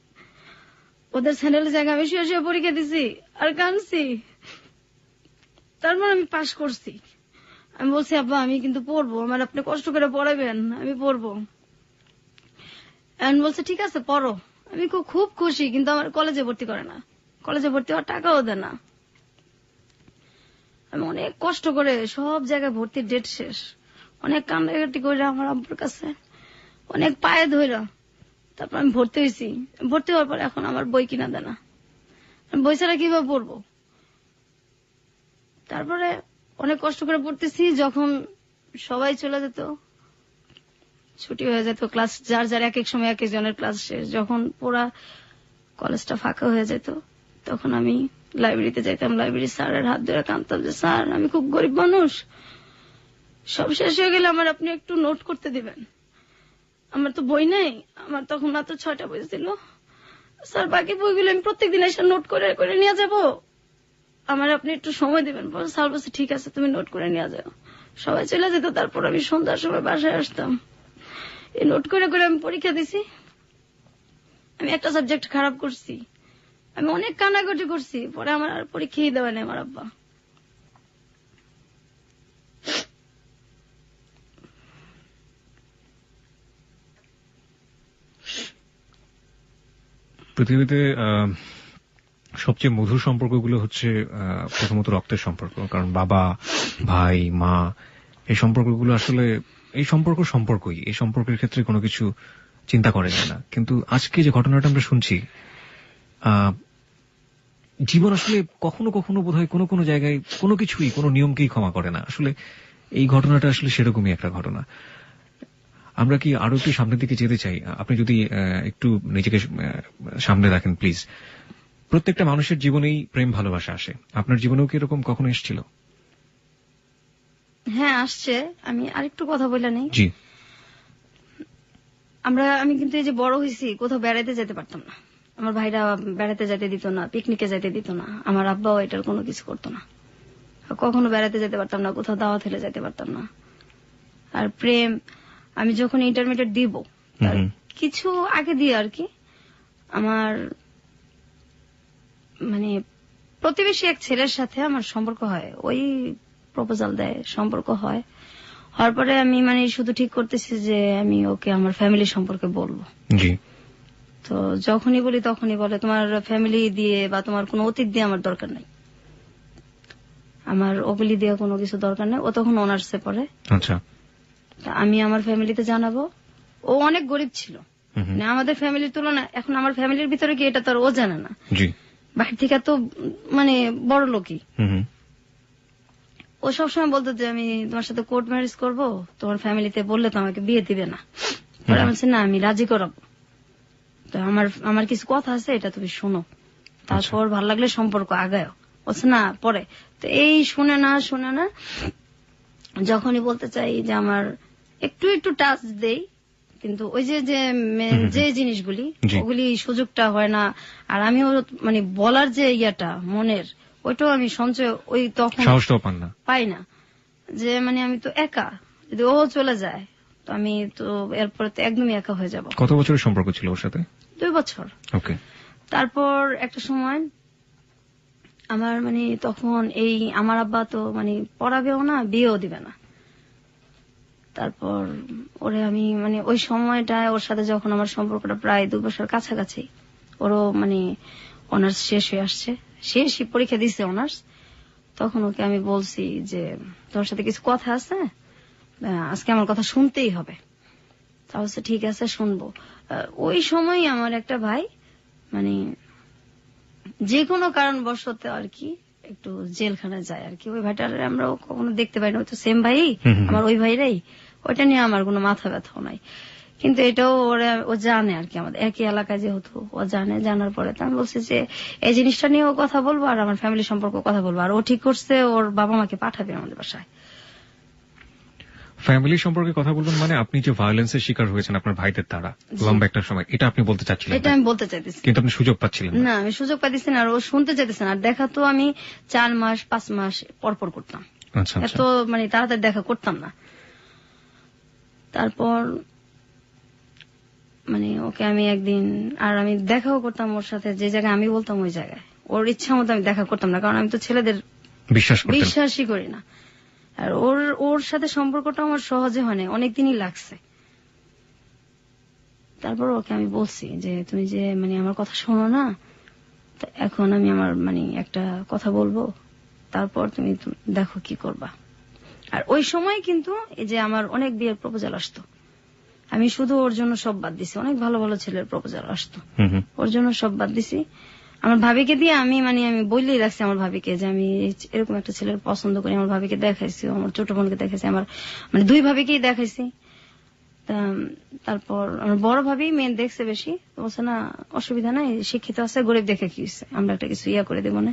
ওদের স্যান্ডেলের জায়গায় আমি শুয়ে শুয়ে পরীক্ষা দিছি আর কাঁদছি। তারপর আমি পাশ করছি। আমি বলছি, আব্বা আমি কিন্তু পড়বো, আমার আপনি কষ্ট করে পড়াবেন, আমি পড়বো। আমি বলছে ঠিক আছে পড়ো। আমি খুব খুশি, কিন্তু আমার কলেজে ভর্তি করে না, কলেজে ভর্তি হওয়ার টাকাও দেয় না। আমি অনেক কষ্ট করে সব জায়গায় ভর্তির ডেট শেষ, অনেক কান্নাকাটি করে আমার আব্বুর কাছে, অনেক পায়ে ধইরা তারপর আমি ভর্তি হয়েছি। ভর্তি হওয়ার পর এখন আমার বই কিনা দেয় না, বই ছাড়া কিভাবে পড়বো? তারপরে অনেক কষ্ট করে পড়তেছি। যখন সবাই চলে যেত, ছুটি হয়ে যেত, ক্লাস যার যার এক এক সময় এক একজনের ক্লাস শেষ, যখন পুরা কলেজটা ফাঁকা হয়ে যেত, তখন আমি লাইব্রেরিতে যাইতাম। লাইব্রেরি স্যারের হাত ধরে কাঁদতাম যে স্যার আমি খুব গরিব মানুষ, সব শেষ হয়ে গেলে আমার আপনি একটু নোট করতে দিবেন, আমার তো বই নেই। আমার তখন মাত্র 6টা বই ছিল। স্যার বাকি বইগুলো আমি প্রত্যেকদিন এসে নোট করে করে নিয়ে যাব, আমার আপনি একটু সময় দিবেন। স্যার বলছে ঠিক আছে তুমি নোট করে নিয়ে যাও। সবাই চলে যেত, তারপর আমি সন্ধ্যার সময় বাসায় আসতাম, এই নোট করে করে আমি পরীক্ষা দিছি। আমি একটা সাবজেক্ট খারাপ করছি, আমি অনেক কান্নাকাটি করছি, পরে আমার আর পরীক্ষাই দেওয়া নেই আমার আব্বা। পৃথিবীতে সবচেয়ে মধুর সম্পর্কগুলো হচ্ছে প্রথমত রক্তের সম্পর্ক, কারণ বাবা ভাই মা এই সম্পর্কগুলো আসলে এই সম্পর্কই, এই সম্পর্কের ক্ষেত্রে কোনো কিছু চিন্তা করে যায় না। কিন্তু আজকে যে ঘটনাটা আমরা শুনছি, জীবন আসলে কখনো কখনো বোধহয় কোনো কোনো জায়গায় কোনো কিছুই কোনো নিয়মকেই ক্ষমা করে না। আসলে এই ঘটনাটা আসলে সেরকমই একটা ঘটনা। আমরা কি আরো একটু সামনের দিকে যেতে চাই? আপনি যদি একটু নিজেকে সামনে রাখেন প্লিজ। প্রত্যেকটা মানুষের জীবনেই প্রেম ভালোবাসা আসে। আপনার জীবনেও কি এরকম কখনো এসেছিল? হ্যাঁ, আসছে। আমি আরেকটু কথা বলে নেই। জি। আমি কিন্তু এই যে বড় হয়েছি, কোথাও বেড়াইতে যেতে পারতাম না। আমার ভাইরা বেড়াতে যেতে দিত না, পিকনিকে যেতে দিত না, আমার আব্বাও এটার কোনো কিছু করতো না। কখনো বেড়াতে যেতে পারতাম না, কোথাও দাওয়াত হলে যেতে পারতাম না। আর প্রেম, আমি যখন ইন্টারমিডিয়েট দিব তার কিছু আগে দিয়ে আর কি, আমার মানে প্রতিবেশী এক ছেলের সাথে আমার সম্পর্ক হয়। ওই প্রপোজাল দেয়, সম্পর্ক হয়। হওয়ার পরে আমি শুধু ঠিক করতেছি যে আমি ওকে আমার ফ্যামিলি সম্পর্কে বলবো। জি। তো যখনই বলি তখনই বলে তোমার ফ্যামিলি দিয়ে বা তোমার কোনো অতীত দিয়ে আমার দরকার নাই, আমার ওগুলি দিয়ে কোনো কিছু দরকার নেই। ও তখন অনার্সে পড়ে। আচ্ছা। আমি আমার ফ্যামিলিতে জানাবো। ও অনেক গরিব ছিল, আমাদের ফ্যামিলির তুলনায়। এখন আমার ফ্যামিলির ভিতরে কি এটা তো ও জানে না। জি। বাইরে থেকে তো বড় লোকই। ও সবসময় বলতো যে আমি তোমার সাথে কোর্ট ম্যারেজ করবো, তোমার ফ্যামিলিতে বললে তো আমাকে বিয়ে দিবে না। পরে আমি বলছি না, আমি রাজি করাবো। তো আমার কিছু কথা আছে, এটা তুমি শোনো, তারপর ভাল লাগলে সম্পর্ক আগায়। বলছে না পরে। তো এই শুনে না যখনই বলতে চাই যে আমার একটু একটু টাচ দেই, কিন্তু ওই যে জিনিসগুলি ওগুলি সুযোগটা হয় না। আর আমিও বলার যে ইয়াটা মনের, ওইটাও আমি সঞ্চয় ওই তখন সাহসটাও পাই না। যে আমি তো একা, যদি ও চলে যায় তো আমি তো এরপরে তো একদমই একা হয়ে যাব। কত বছরের সম্পর্ক ছিল ওর সাথে? 2 বছর। ওকে। তারপর একটা সময় আমার তখন আমার আব্বা তো পড়াবেও না, বিয়েও দিবে না। তারপর ওরে আমি ওই সময়টায় ওর সাথে যখন আমার সম্পর্কটা প্রায় 2 বছর কাছাকাছি, ওরও অনার্স শেষ হয়ে আসছে, শেষই পরীক্ষা দিছে অনার্স। তখন ওকে আমি বলছি যে তোর সাথে কিছু কথা আছে, আজকে আমার কথা শুনতেই হবে। তা বলছে ঠিক আছে শুনবো। ওই সময় আমার একটা ভাই যে কোনো কারণবশত আর কি একটু জেলখানায় যায় আর কি। ওই ভাইটার আমরা কখনো দেখতে পাই না, ওই তো সেম ভাই আমার, ওই ভাইরাই। ওইটা নিয়ে আমার কোনো মাথা ব্যথাও নাই, কিন্তু এটাও ও জানে আর কি, আমাদের একই এলাকায় যেহেতু ও জানে। জানার পরে তো আমি বলছি যে এই জিনিসটা নিয়েও কথা বলবো আর আমার ফ্যামিলি সম্পর্ক কথা বলবো। আর ও ঠিক করছে, ওর বাবা মাকে পাঠাবে আমাদের বাসায়। ফ্যামিলি সম্পর্কে কথা বলবেন আপনি যে ভায়োলেন্সের শিকার হয়েছেন আপনার ভাইদের দ্বারা লম্বা একটা সময়, এটা আপনি বলতে চাচ্ছিলেন? এটা আমি বলতে চাইতেছি, কিন্তু আপনি সুযোগ পাচ্ছিলেন না। আমি সুযোগ পাইতেছি না, আর ও শুনতে চাইতেছে না। আর দেখা তো আমি 4 মাস 5 মাস পরপর করতাম। এত তাড়াতাড়ি দেখা করতাম না। তারপর ওকে আমি একদিন, আর আমি দেখাও করতাম ওর সাথে, যে জায়গায় আমি বলতাম ওই জায়গায়। ওর ইচ্ছা মতো আমি দেখা করতাম না, কারণ আমি তো ছেলেদের বিশ্বাসই করি না। আর ওর সাথে সম্পর্কটা আমার সহজে হয় না, অনেকদিনই লাগছে। তারপর ওকে আমি বলছি যে তুমি যে আমার কথা শোনো না, এখন আমি আমার একটা কথা বলবো, তারপর তুমি দেখো কি করবা। আর ওই সময় কিন্তু এই যে আমার অনেক বিয়ের প্রপোজাল আসতো, আমি শুধু ওর জন্য সব বাদ দিছি। অনেক ভালো ভালো ছেলের প্রপোজাল আসতো, ওর জন্য সব বাদ দিছি। আমার ভাবিকে দিয়ে আমি আমি বললেই রাখছি আমার ভাবিকে যে আমি এরকম একটা ছেলের পছন্দ করি। আমার ভাবিকে দেখাইছি, আমার ছোট বোনকে দেখাইছি, আমার 2 ভাবিকেই দেখাইছি। তারপর আমার বড় ভাবি মেয়ে দেখছে বেশি, বলছে না অসুবিধা নাই, শিক্ষিত আছে, গরিব দেখে কি হয়েছে, আমরা একটা কিছু করে দেবো না।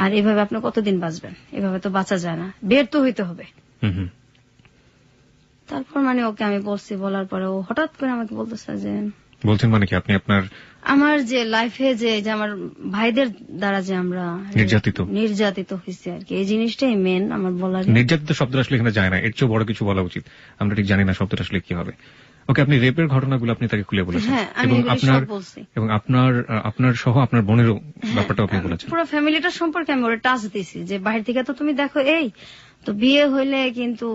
আর এভাবে আপনি কতদিন বাঁচবেন, এভাবে তো বাঁচা যায় না, বের তো হইতে হবে। তারপর ওকে আমি বলছি, বলার পরে ও হঠাৎ করে আমাকে বলতেছে যে বলছেন কি আপনি আমার যে লাইফে যে আমার ভাইদের দ্বারা যে আমরা নির্যাতিত হয়েছে আর কি, এই জিনিসটাই মেন আমার বলার। নির্যাতিত শব্দটা আসলে এখানে যায় না, এর চেয়ে বড় কিছু বলা উচিত। আমরা ঠিক জানি না শব্দটা আসলে কি হবে। ওকে, আপনি রেপের ঘটনাগুলো আপনি তাকে খুলে বলেছেন, এবং আপনার সহ আপনার বোনেরও ব্যাপারটা আপনি বলেছেন। পুরো ফ্যামিলিটার সম্পর্কে আমি ওরা টাচ দিছি যে বাইরে থেকে তো তুমি দেখো, এই তো বিয়ে হইলে কিন্তু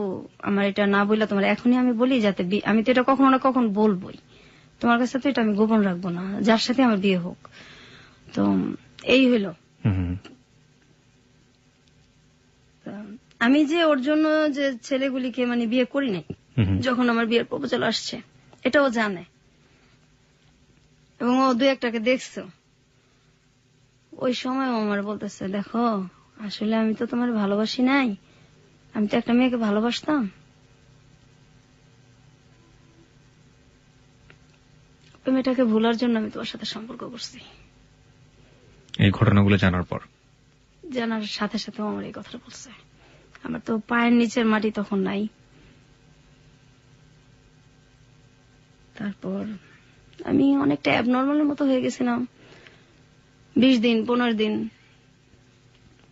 আমার এটা না বললে তোমার এখনই আমি বলি, যাতে আমি তো এটা কখনো না কখন বলবোই, তোমার কাছে তো এটা আমি গোপন রাখবো না, যার সাথে আমার বিয়ে হোক। তো এই হইল। আমি যে ওর জন্য যে ছেলেগুলিকে বিয়ে করি নাই, যখন আমার বিয়ের প্রপোজাল আসছে এটাও জানে, এবং ও 2-1টাকে দেখছে। ওই সময় ও আমার বলতেছে, দেখো আসলে আমি তো তোমার ভালোবাসি নাই, আমি তো একটা মেয়েকে ভালোবাসতাম। ওই মেয়েটাকে ভুলার জন্য আমি তোমার সাথে সম্পর্ক করছি। এই ঘটনাগুলো জানার পর জানার সাথে সাথে ও আমার এই কথাটা বলছে। আমার তো পায়ের নিচের মাটি তখন নাই। তারপর আমি অনেকটা অ্যাবনর্মালের মতো হয়ে গেছিলাম। 20 দিন 15 দিন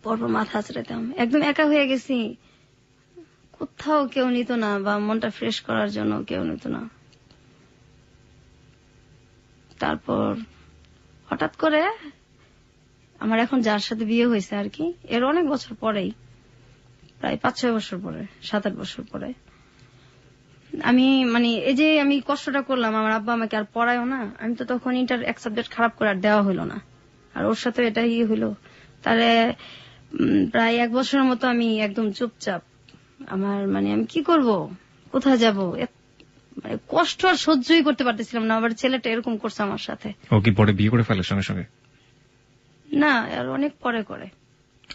পরপর মাথা আঁচড়াতাম, একদম একা হয়ে গেছি। কোথাও কেউ নিত না, বা মনটা ফ্রেশ করার জন্য কেউ নিত না। তারপর হঠাৎ করে আমার এখন যার সাথে বিয়ে হয়েছে আর কি, এর অনেক বছর পরেই, প্রায় 5-6 বছর পরে, 7-8 বছর পরে, আমি মানে এই যে আমি কষ্টটা করলাম, আমার আব্বা আমাকে আর পড়ায়ও না। আমি তো তখন ইন্টার এক সাবজেক্ট খারাপ করে আর দেওয়া হইল না, আর ওর সাথে এটা হইলো। তারে প্রায় 1 বছরের মতো আমি একদম চুপচাপ। আমার মানে আমি কি করব, কোথায় যাব, মানে কষ্ট আর সহ্যই করতে পারতেছিলাম না। আবার ছেলেটা এরকম করছে আমার সাথে। ও কি পরে বিয়ে করে ফেলে সঙ্গে সঙ্গে? না, আর অনেক পরে করে।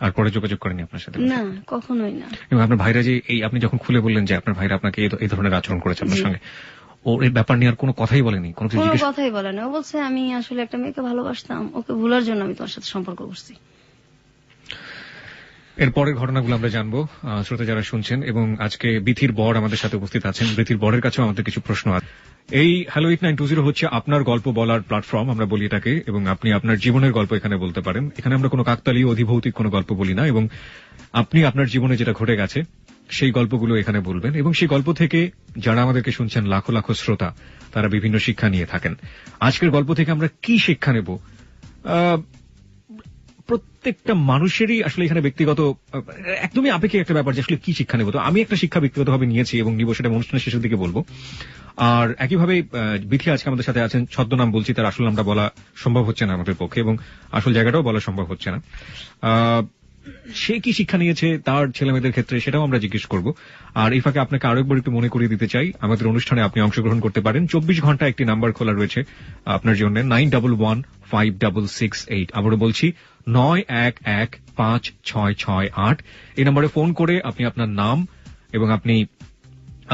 আর পরে যোগাযোগ করেনি আপনার সাথে? না, কখনোই না। এবং আপনার ভাইরা যে এই আপনি যখন খুলে বললেন যে আপনার ভাইরা আপনাকে এই ধরনের আচরণ করেছে আপনার সঙ্গে, ওর এই ব্যাপার নিয়ে আর কোনো কথাই বলেনি? কোনো কথাই বলে না। ও বলছে আমি আসলে একটা মেয়েকে ভালোবাসতাম, ওকে ভুলার জন্য আমি তোমার সাথে সম্পর্ক করছি। এর পরের ঘটনাগুলো আমরা জানবো শ্রোতা যারা শুনছেন। এবং আজকে বিথির বর আমাদের সাথে উপস্থিত আছেন। বিথির বরের কাছেও আমাদের কিছু প্রশ্ন আছে। এই হ্যালো 8920 হচ্ছে আপনার গল্প বলার প্ল্যাটফর্ম, আমরা বলি এটাকে, এবং আপনি আপনার জীবনের গল্প এখানে বলতে পারেন। এখানে আমরা কোনো কাকতালীয় অধিভৌতিক কোনো গল্প বলি না, এবং আপনি আপনার জীবনে যেটা ঘটে গেছে সেই গল্পগুলো এখানে বলবেন, এবং সেই গল্প থেকে যারা আমাদেরকে শুনছেন লাখো লাখো শ্রোতা, তারা বিভিন্ন শিক্ষা নিয়ে থাকেন। আজকের গল্প থেকে আমরা কি শিক্ষা নেব? প্রত্যেকটা মানুষেরই আসলে এখানে ব্যক্তিগত, একদমই আপেক্ষিক একটা ব্যাপার যে আসলে কি শিক্ষা নেব। তো আমি একটা শিক্ষা ব্যক্তিগতভাবে নিয়েছি এবং নিব, সেটা অনুষ্ঠানের শেষের দিকে বলবো। আর একইভাবে বিথি আজকে আমাদের সাথে আছেন। ছদ্মনাম বলছি, তার আসল নামটা বলা সম্ভব হচ্ছে না আমাদের পক্ষে, এবং আসল জায়গাটাও বলা সম্ভব হচ্ছে না। সে কি শিক্ষা নিয়েছে তার ছেলে মেয়েদের ক্ষেত্রে, সেটাও আমরা জিজ্ঞেস করব। আর এই ফাঁকে আপনাকে আরো একবার একটু মনে করিয়ে দিতে চাই, আমাদের অনুষ্ঠানে আপনি অংশগ্রহণ করতে পারেন। 24 ঘন্টা একটি নাম্বার খোলা রয়েছে আপনার জন্য, 91156668। আবারও বলছি 91156668। এই নম্বরে ফোন করে আপনি আপনার নাম এবং আপনি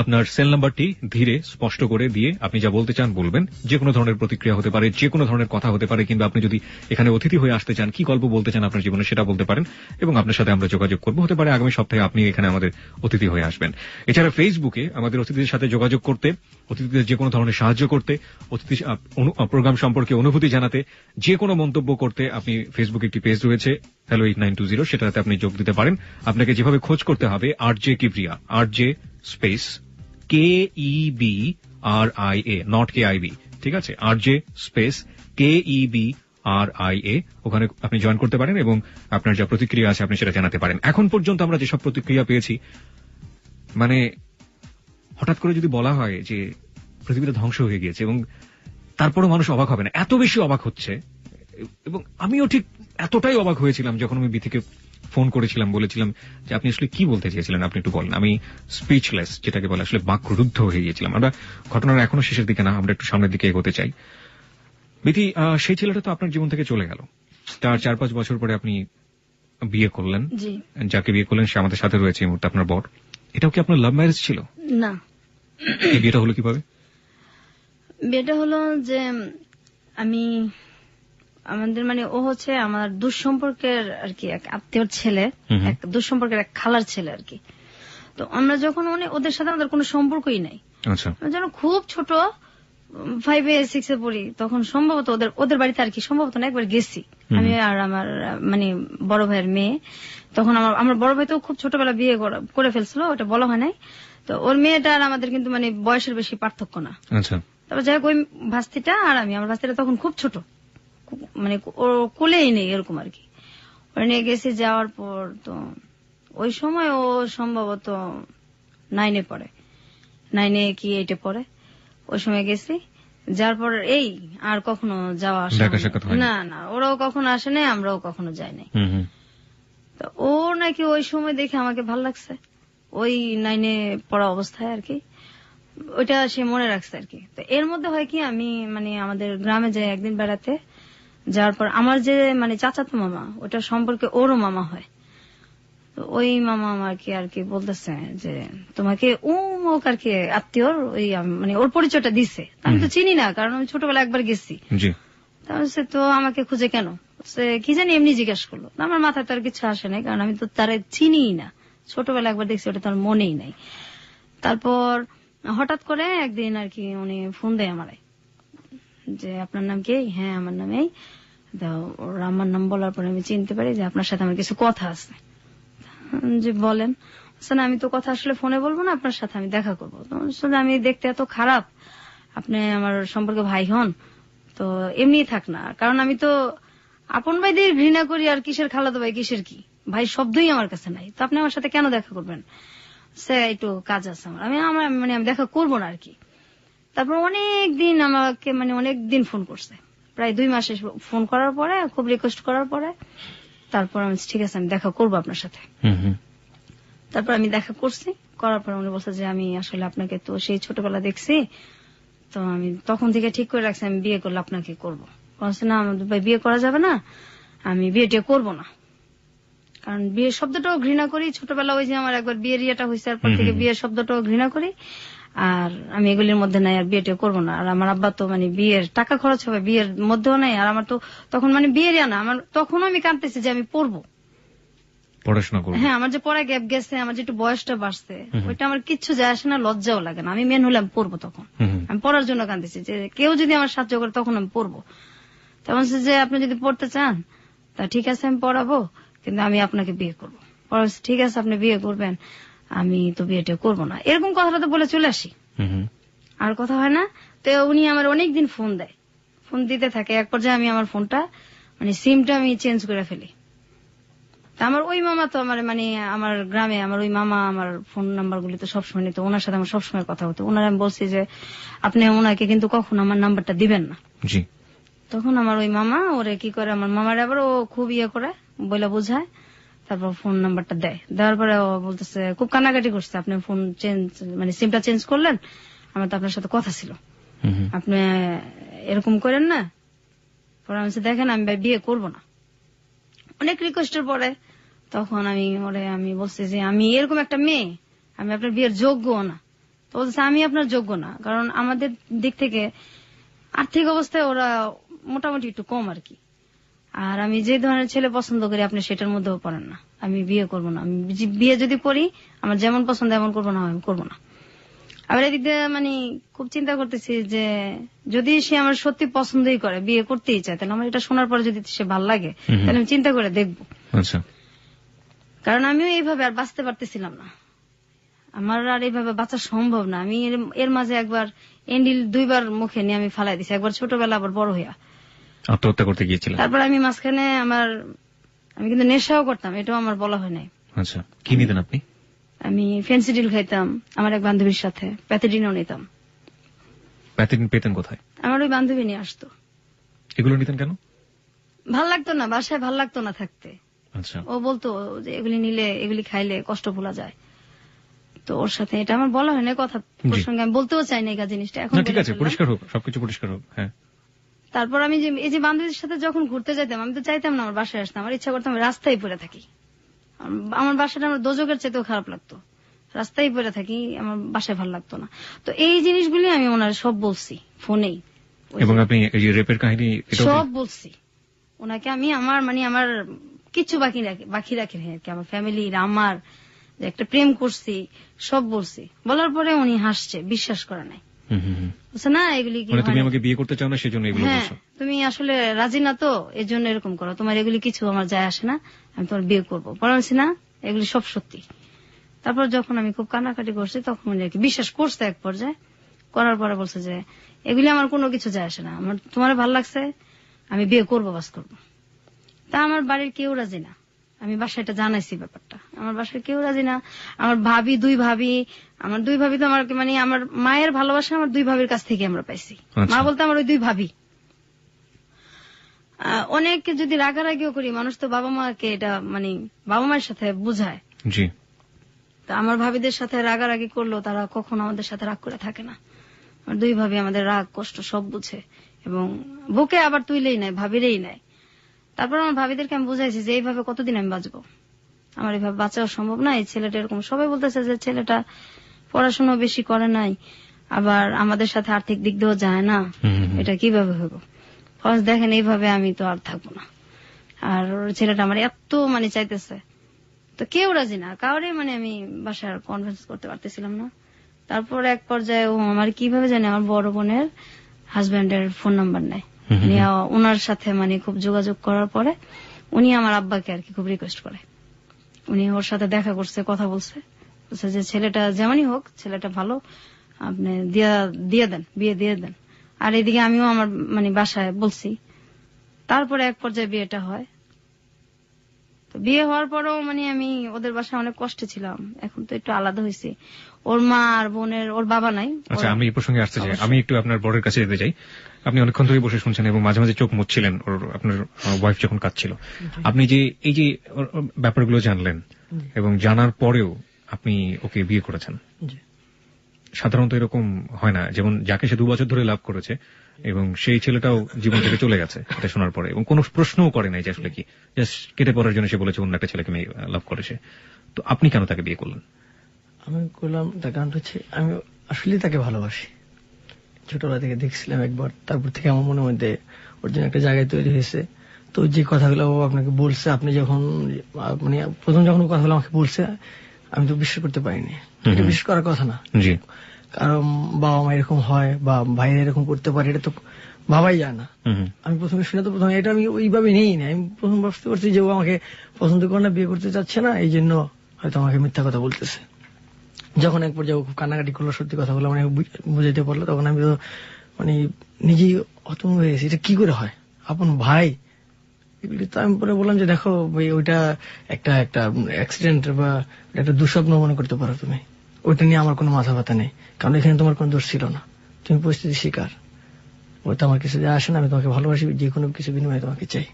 আপনার সেল নাম্বারটি ধীরে স্পষ্ট করে দিয়ে আপনি যা বলতে চান বলবেন। যে কোনো ধরনের প্রতিক্রিয়া হতে পারে, যে কোনো ধরনের কথা হতে পারে, কিংবা আপনি যদি এখানে অতিথি হয়ে আসতে চান, কি গল্প বলতে চান আপনার জীবনে সেটা বলতে পারেন, এবং আপনার সাথে আমরা যোগাযোগ করব। হতে পারে আগামী সপ্তাহে আপনি এখানে আমাদের অতিথি হয়ে আসবেন। এছাড়া ফেসবুকে আমাদের অতিথিদের সাথে যোগাযোগ করতে, অতিথিদের যে কোনো ধরনের সাহায্য করতে, অতিথি প্রোগ্রাম সম্পর্কে অনুভূতি জানাতে, যে কোনো মন্তব্য করতে, আপনি ফেসবুকে একটি পেজ রয়েছে হ্যালো 8920, সেটাতে আপনি যোগ দিতে পারেন। আপনাকে যেভাবে খোঁজ করতে হবে RJ Kibria, RJ space KEBRIA, not KIB, ঠিক আছে? RJ স্পেস KEBRIA, ওখানে আপনি জয়েন করতে পারেন এবং আপনার যা প্রতিক্রিয়া আছে আপনি সেটা জানাতে পারেন। এখন পর্যন্ত আমরা যেসব প্রতিক্রিয়া পেয়েছি, মানে হঠাৎ করে যদি বলা হয় যে পৃথিবীটা ধ্বংস হয়ে গিয়েছে, এবং তারপরও মানুষ অবাক হবে না, এত বেশি অবাক হচ্ছে। এবং আমিও ঠিক এতটাই অবাক হয়েছিলাম যখন আমি বিথিকে ফোন করেছিলাম, বলেছিলাম যে আপনি আসলে কি বলতে চেয়েছিলেন, আপনি একটু বলেন। আমি স্পিচলেস, যেটাকে বলে, আসলে বাকরুদ্ধ হয়ে গিয়েছিলাম। আমরা ঘটনার এখনো শেষের দিকে না, আমরা একটু সামনের দিকে এগোতে চাই। বিথি, সেই ছেলেটা তো আপনার জীবন থেকে চলে গেল, তার 4-5 বছর পরে আপনি বিয়ে করলেন। যাকে বিয়ে করলেন সে আমাদের সাথে রয়েছে এই মুহূর্তে, আপনার বর। এটাও কি আপনার লাভ ম্যারেজ ছিল? না। এই বিয়েটা হলো কিভাবে? বিয়েটা হলো যে আমাদের মানে ও হচ্ছে আমার দুঃসম্পর্কের আর কি এক আত্মীয়র ছেলে, এক দুঃসম্পর্কের এক খালার ছেলে আর কি। তো আমরা যখন ওদের সাথে আমাদের কোনো সম্পর্কই নাই। আচ্ছা। যখন খুব ছোট 5-6 পড়ি, তখন সম্ভবত ওদের বাড়িতে আর কি, সম্ভবত না, একবার গেছি আমি আর আমার মানে বড় ভাইয়ের মেয়ে। তখন আমার বড় ভাই তো খুব ছোটবেলা বিয়ে করে ফেলছিল, ওটা বলা হয় নাই। তো ওর মেয়েটা আর আমাদের কিন্তু মানে বয়সের বেশি পার্থক্য না। আচ্ছা। তারপর যাই হোক, ওই ভাস্তিটা আর আমার ভাস্তিটা তখন খুব ছোট, মানে ও কোলেই নেই এরকম আর কি। ওরা নিয়ে গেছি, যাওয়ার পর তো ওই সময় ও সম্ভবত 9-এ পড়ে, 9-এ কি 8-এ পড়ে। ওই সময় গেছি, যার পর এই আর কখনো যাওয়া আসা না, ওরাও কখনো আসে নাই, আমরাও কখনো যাই নাই। তো ও নাকি ওই সময় দেখে আমাকে ভাল লাগছে, ওই 9-এ পড়া অবস্থায় আর কি, ওইটা সে মনে রাখছে আর কি। তো এর মধ্যে হয় কি, আমি মানে আমাদের গ্রামে যাই একদিন বেড়াতে, যাওয়ার পর আমার যে মানে চাচাতো মামা, ওটা সম্পর্কে ওরও মামা হয়। তো ওই মামা আমাকে আর কি বলতেছে যে তোমাকে মুখ আর কি আত্মীয়র ওই মানে ওর পরিচয়টা দিছে। আমি তো চিনি না, কারণ আমি ছোটবেলায় একবার গেছি। তো আমাকে খুঁজে কেন, কি জানি এমনি জিজ্ঞাসা করলো। আমার মাথায় তো আর কিছু আসে নাই, কারণ আমি তো তারা চিনিই না, ছোটবেলায় একবার দেখছি, ওটা তার মনেই নাই। তারপর হঠাৎ করে একদিন আর কি উনি ফোন দেয় আমারে যে আপনার নাম কি? হ্যাঁ আমার নাম এই। ওর আমার নাম বলার পরে আমি চিনতে পারি যে আপনার সাথে আমার কিছু কথা আছে। যে বলেন। আমি তো কথা আসলে ফোনে বলবো না, আপনার সাথে আমি দেখা করবো। আমি দেখতে এত খারাপ, আপনি আমার সম্পর্কে ভাই হন তো এমনি থাক না, কারণ আমি তো আপন ভাই দিয়ে ঘৃণা করি, আর কিসের খালাতো ভাই কিসের কি ভাই শব্দই আমার কাছে নাই, তো আপনি আমার সাথে কেন দেখা করবেন? সে একটু কাজ আছে আমার, আমি দেখা করবো না আর কি। তারপর অনেক দিন আমাকে অনেক দিন ফোন করছে, প্রায় 2 মাসে ফোন করার পরে, খুব রিকোয়েস্ট করার পরে তারপর আমি ঠিক আছে আমি দেখা করবো আপনার সাথে। তারপর আমি দেখা করছি, করার পর উনি বলছে যে আমি আসলে আপনাকে তো সেই ছোটবেলা দেখছি, তো আমি তখন থেকে ঠিক করে রাখছি আমি বিয়ে করলে আপনাকে করবো। বলছে না আমাদের ভাই বিয়ে করা যাবে না, আমি বিয়েটা করবো না, কারণ বিয়ের শব্দটাও ঘৃণা করি। ছোটবেলা ওই যে আমার একবার বিয়ের ইয়েটা হয়েছে, তারপর থেকে বিয়ের শব্দটাও ঘৃণা করি, আর আমি এগুলির মধ্যে নাই, আর বিয়েটা করবো না। আর আমার আব্বা তো বিয়ের টাকা খরচ হবে, বিয়ের মধ্যেও নাই, আর আমার তো তখন বিয়ের না, আমার তখনও আমি কাঁদতেছি যে আমি পড়বো, পড়াশোনা করবো। হ্যাঁ, আমার যে পড়া গ্যাপ গেছে, আমার যে একটু বয়সটা বাড়ছে, ওইটা আমার কিচ্ছু যায় আসে না, লজ্জাও লাগে না। আমি মেন হলে আমি পড়বো, তখন আমি পড়ার জন্য কাঁদতেছি যে কেউ যদি আমার সাহায্য করে তখন আমি পড়বো। তেমন যে আপনি যদি পড়তে চান তা ঠিক আছে আমি পড়াবো, কিন্তু আমি আপনাকে বিয়ে করবো। ঠিক আছে আপনি বিয়ে করবেন, আমি তো বিয়েটা করবো না, এরকম কথাটা তো বলে চলে আসি, আর কথা হয় না। তো উনি আমার অনেকদিন ফোন দেয়, ফোন দিতে থাকে। এক পর্যায়ে আমি আমার ফোনটা সিমটা আমি চেঞ্জ করে ফেলি। আমার ওই মামা তো আমার গ্রামে আমার ওই মামা আমার ফোন নাম্বার গুলি তো সবসময় নিত, ওনার সাথে আমার সবসময় কথা হতো। ওনার আমি বলছি যে আপনি ওনাকে কিন্তু কখনো আমার নাম্বারটা দিবেন না। তখন আমার ওই মামা ওরে কি করে, আমার মামার আবার ও খুব ইয়ে করে বলে বোঝায়, তারপর ফোন নাম্বারটা দেয়। দেওয়ার পরে ও বলতেছে, খুব কান্নাকাটি করছে, আপনি ফোন চেঞ্জ সিমটা চেঞ্জ করলেন, আমার তো আপনার সাথে কথা ছিল, আপনি এরকম করেন না। পরে আমি দেখেন আমি বিয়ে করবো না। অনেক রিকোয়েস্টের পরে তখন আমি বলছি যে আমি এরকম একটা মেয়ে, আমি আপনার বিয়ের যোগ্য না। তো বলছে আমি আপনার যোগ্য না, কারণ আমাদের দিক থেকে আর্থিক অবস্থায় ওরা মোটামুটি একটু কম আর কি, আর আমি যে ধরনের ছেলে পছন্দ করি আপনি সেটার মধ্যেও পড়েন না, আমি বিয়ে করবো না। আমি বিয়ে যদি করি আমার যেমন পছন্দ এমন করবো না, আমি করবো না। আবার এদিক দিয়ে খুব চিন্তা করতেছি যে যদি সে আমার সত্যি পছন্দই করে, বিয়ে করতেই চায়, তাহলে আমার এটা শোনার পরে যদি সে ভালো লাগে তাহলে আমি চিন্তা করে দেখবো। কারণ আমিও এইভাবে আর বাঁচতে পারতেছিলাম না, আমার আর এইভাবে বাঁচা সম্ভব না। আমি এর মাঝে একবার এন্ডিল 2 বার মুখে নিয়ে আমি ফালাই দিছি, একবার ছোটবেলা আবার বড় হইয়া আত্মহত্যা করতে গিয়েছিলেন। তারপর আমি মাঝখানে আমি কিন্তু নেশাও করতাম, এটাও আমার বলা হয় নাই। আচ্ছা, কি নিতেন আপনি? আমি ফেন্সিডিল খাইতাম, আমার এক বান্ধবীর সাথে প্যাথেডিনও নিতাম। প্যাথেডিন পেতেন কোথায়? আমার ওই বান্ধবী নিয়ে আসতো। এগুলো নিতেন কেন? ভাল লাগতো না, বাসায় ভাল লাগতো না থাকতে। আচ্ছা, ও বলতো যে এগুলি খাইলে কষ্ট ভোলা যায়, তো ওর সাথে এটা আমার বলা হয় না, কথা প্রসঙ্গে আমি বলতেও চাই না এই জিনিসটা। এখন ঠিক আছে, পরিষ্কার হোক, সবকিছু পরিষ্কার হোক। হ্যাঁ, তারপর আমি এই যে বান্ধবীর সাথে যখন ঘুরতে যাইতাম, আমি তো চাইতাম না আমার বাসায় আসতাম, আমার ইচ্ছা করতাম রাস্তায় পড়ে থাকি। আমার বাসাটা আমার দোজকের চাইতেও খারাপ লাগতো, রাস্তায় পড়ে থাকি, আমার বাসায় ভালো লাগতো না। তো এই জিনিসগুলি আমি ওনার সব বলছি ফোনেই, এবং আপনি এই যে রেপের কাহিনী সব বলছি ওনাকে। আমি আমার কিছু বাকি রাখি আর কি, আমার ফ্যামিলির, আমার যে একটা প্রেম করছি সব বলছি। বলার পরে উনি হাসছে, বিশ্বাস করে নাই। না এগুলি তুমি আমাকে বিয়ে করতে চাও না সেজন্য এগুলো বলছো? তুমি আসলে রাজি না তো এই জন্য এরকম করো, তোমার এগুলি কিছু আমার যায় আসে না, আমি তোমার বিয়ে করবো। বলছি না এগুলি সব সত্যি। তারপর যখন আমি খুব কান্নাকাটি করছি তখন উনি আর কি বিশ্বাস করছে এক পর্যায়ে, করার পরে বলছে যে এগুলি আমার কোনো কিছু যায় আসে না, আমার তোমার ভালো লাগছে, আমি বিয়ে করবো, বাস করবো। তা আমার বাড়ির কেউ রাজি না, আমি বাসায় এটা জানাইছি ব্যাপারটা, আমার বাসায় কেউ রাজি না। আমার দুই ভাবি তো আমার আমার মায়ের ভালোবাসা আমার 2 ভাবির কাছ থেকে আমরা পাইছি। মা বলতে আমার ওই 2 ভাবি। অনেক যদি রাগারাগিও করি, মানুষ তো বাবা মাকে এটা বাবা মায়ের সাথে বুঝায়। জি, তা আমার ভাবিদের সাথে রাগারাগি করলেও তারা কখনো আমাদের সাথে রাগ করে থাকে না। আমার 2 ভাবি আমাদের রাগ কষ্ট সব বুঝে, এবং বুকে আবার তুইলেই নাই, ভাবিরেই নাই। তারপর আমার ভাবিদেরকে আমি বুঝাইছি যে এইভাবে কতদিন আমি বাঁচবো, আমার এইভাবে বাঁচাও সম্ভব না। এই ছেলেটা এরকম, সবাই বলতেছে যে ছেলেটা পড়াশোনা বেশি করে নাই, আবার আমাদের সাথে আর্থিক দিক দিয়েও যায় না, এটা কিভাবে হইব। ফার্স্ট দেখেন এইভাবে আমি তো আর থাকবো না। আর ওর ছেলেটা আমার এত মানে চাইতেছে, তো কেউ রাজি না, কাউরে মানে আমি বাসার কনভিন্স করতে পারতেছিলাম না। তারপর এক পর্যায়ে ও আমার কিভাবে জানে আমার বড় বোনের হাজবেন্ডের ফোন নাম্বার নেয়, ওনার সাথে মানে খুব যোগাযোগ করার পরে উনি আমার আব্বাকে আর কি খুব রিকোয়েস্ট করে, উনি ওর সাথে দেখা করছে, কথা বলছে যে ছেলেটা যেমনই হোক, ছেলেটা ভালো, আপনি দিয়ে দেন, বিয়ে দিয়ে দেন। আর এদিকে আমিও আমার মানে বাসায় বলছি। তারপরে এক পর্যায়ে বিয়েটা হয়। তো বিয়ে হওয়ার পরেও মানে আমি ওদের বাসায় অনেক কষ্টে ছিলাম, এখন তো একটু আলাদা হয়েছি। ওর মা আর বোনের, ওর বাবা নাই। আচ্ছা, আমি এই প্রসঙ্গে আসতে চাই, আমি একটু আপনার বরের কাছে যেতে চাই। আপনি অনেকক্ষণ ধরে বসে শুনছেন এবং মাঝে মাঝে চোখ মুছছিলেন ওর, আপনার ওয়াইফ যখন কাঁদছিল। আপনি যে এই যে ব্যাপারগুলো জানলেন এবং জানার পরেও আপনি ওকে বিয়ে করেছেন, সাধারণত এরকম হয় না, যেমন যাকে সে 2 বছর ধরে লাভ করেছে এবং সেই ছেলেটাও জীবন থেকে চলে গেছে এটা শোনার পরে, এবং কোনো প্রশ্নও করে নাই যে আসলে কি, জাস্ট কেটে পড়ার জন্য সে বলেছে অন্য একটা ছেলেকে মেয়ে লাভ করেছে। তো আপনি কেন তাকে বিয়ে করলেন? আমি করলাম তার কারণ হচ্ছে আমি আসলে তাকে ভালোবাসি, ছোটবেলা থেকে দেখছিলাম একবার, তারপর থেকে আমার মনের মধ্যে ওর জন্য একটা জায়গায় তৈরি হয়েছে। তো যে কথাগুলো ও আপনাকে বলছে, আপনি যখন মানে প্রথম যখন কথাগুলো আমাকে বলছে, আমি তো বিশ্বাস করতে পারিনি। এটা বিশ্বাস করার কথা না, কারণ বাবা মা এরকম হয় বা ভাইরা এরকম করতে পারে, এটা তো ভাবাই যায় না। আমি প্রথমে শুনে তো প্রথমে এটা আমি ওইভাবে নেই না, আমি প্রথম বুঝতে পারছি যে ও আমাকে পছন্দ করে না, বিয়ে করতে চাচ্ছে না, এই জন্য হয়তো আমাকে মিথ্যা কথা বলতেছে। যখন এক পর্যায়ে খুব কান্নাকাটি করলো, সত্যি কথাগুলো মানে বুঝাইতে পারলো, তখন আমি তো মানে নিজেই হতভম্ব হয়ে গেছি, এটা কি করে হয়, আপন ভাই। এগুলি তো আমি পরে বললাম যে দেখো ওইটা একটা অ্যাক্সিডেন্ট বা একটা দুঃস্বপ্ন মনে করতে পারো তুমি, ওইটা নিয়ে আমার কোনো মাথা ব্যথা নেই, কারণ এখানে তোমার কোনো দোষ ছিল না, তুমি পরিস্থিতি শিকার। ওইটা আমার কিছু যে আসে না, আমি তোমাকে ভালোবাসি, যে কোনো কিছু বিনিময়ে তোমাকে চাই।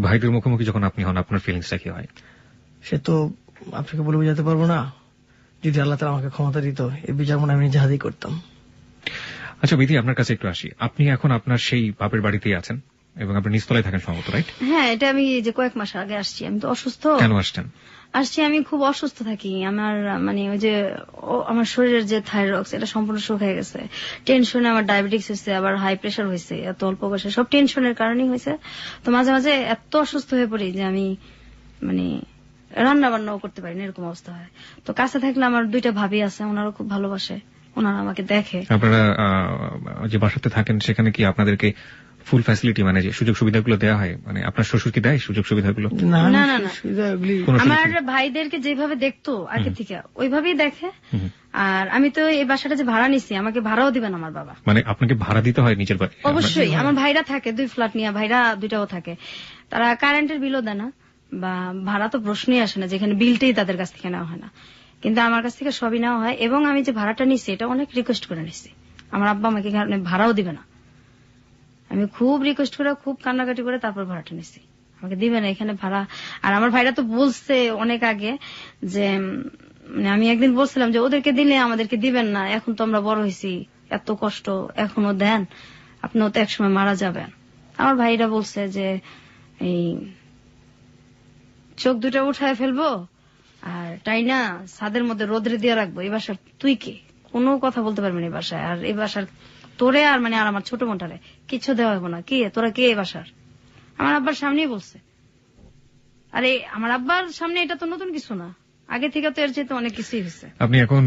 ভাইদের মুখোমুখি যখন আপনি হন, আপনার ফিলিংসটা কি হয়? সে তো আপনাকে বলে বোঝাতে পারবো না। যদি আল্লাহ তাআলা আমাকে ক্ষমতা দিত, এই বিচার মনে আমি নিজে হাতেই করতাম। আচ্ছা বিধি, আপনার কাছে একটু আসি। আপনি এখন আপনার সেই বাপের বাড়িতেই আছেন এবং আপনি নিচতলায় থাকেন সম্ভবত, রাইট? হ্যাঁ, এটা আমি যে কয়েক মাস আগে আসছি। আমি তো অসুস্থ। কেন আসছেন? আসছি, আমি খুব অসুস্থ থাকি। আমার মানে ওই যে আমার শরীরের যে থাইরয়েড, এটা সম্পূর্ণ শুকিয়ে গেছে। টেনশনে আমার ডায়াবেটিস হয়েছে, আবার হাই প্রেশার হয়েছে, এত অল্প বয়সে, সব টেনশনের কারণেই হয়েছে। তো মাঝে মাঝে এত অসুস্থ হয়ে পড়ি যে আমি মানে রান্না বান্নাও করতে পারি না, এরকম অবস্থা হয়। তো কাছে থাকলে আমার 2টা ভাবি আছে, ওনারা খুব ভালোবাসে, ওনারা আমাকে দেখে। আপনারা যে বাসাতে থাকেন সেখানে কি আপনাদেরকে ফুল ফ্যাসিলিটি মানে যে সুযোগ সুবিধাগুলো দেওয়া হয়, মানে আপনার শ্বশুর কি দেয় সুযোগ সুবিধাগুলো? না না না, আমার ভাইদেরকে যেভাবে দেখতো আগে থেকে ওইভাবেই দেখে। আর আমি তো এই বাসাটা যে ভাড়া নিছি, আমাকে ভাড়াও দিবেন আমার বাবা। মানে আপনাকে ভাড়া দিতে হয় নিজের বাড়ি? অবশ্যই। আমার ভাইরা থাকে 2 ফ্ল্যাট নিয়ে, ভাইরা 2টাও থাকে। তারা কারেন্টের বিলও দেয় না বা ভাড়া তো প্রশ্নই আসে না, যেখানে বিলটাই তাদের কাছ থেকে নেওয়া হয় না, কিন্তু আমার কাছ থেকে সবই নেওয়া হয়। এবং আমি যে ভাড়াটা নিছি এটা অনেক রিকোয়েস্ট করে নিছি, আমার আব্বা আমাকে ভাড়াও দিবে না, আমি খুব রিকোয়েস্ট করে, খুব কান্নাকাটি করে তারপর ভাড়াটা নিছি, আমাকে দিবে না এখানে ভাড়া। আর আমার ভাইরা তো বলছে অনেক আগে যে মানে আমি একদিন বলছিলাম যে ওদেরকে দিলে আমাদেরকে দিবেন না, এখন তো আমরা বড় হয়েছি, এত কষ্ট এখনো দেন, আপনিও তো একসময় মারা যাবেন। আমার ভাইরা বলছে যে এই চোখ 2টা উঠায় ফেলবো আর তাই না ছাদের মধ্যে রোদ্রে দিয়ে রাখবো, এই বাসার তুই কে, কোনো কথা বলতে পারবি না এই বাসায়, আর এই বাসার তোরে আর মানে আর আমার ছোট বোনটারে কিছু দেওয়া হবো না, কে তোরা, কে এই বাসার। আমার আব্বার সামনেই বলছে। আরে আমার আব্বার সামনে এটা তো নতুন কিছু না, আগে থেকে তো এর চেয়ে তো অনেক কিছুই হয়েছে। আপনি এখন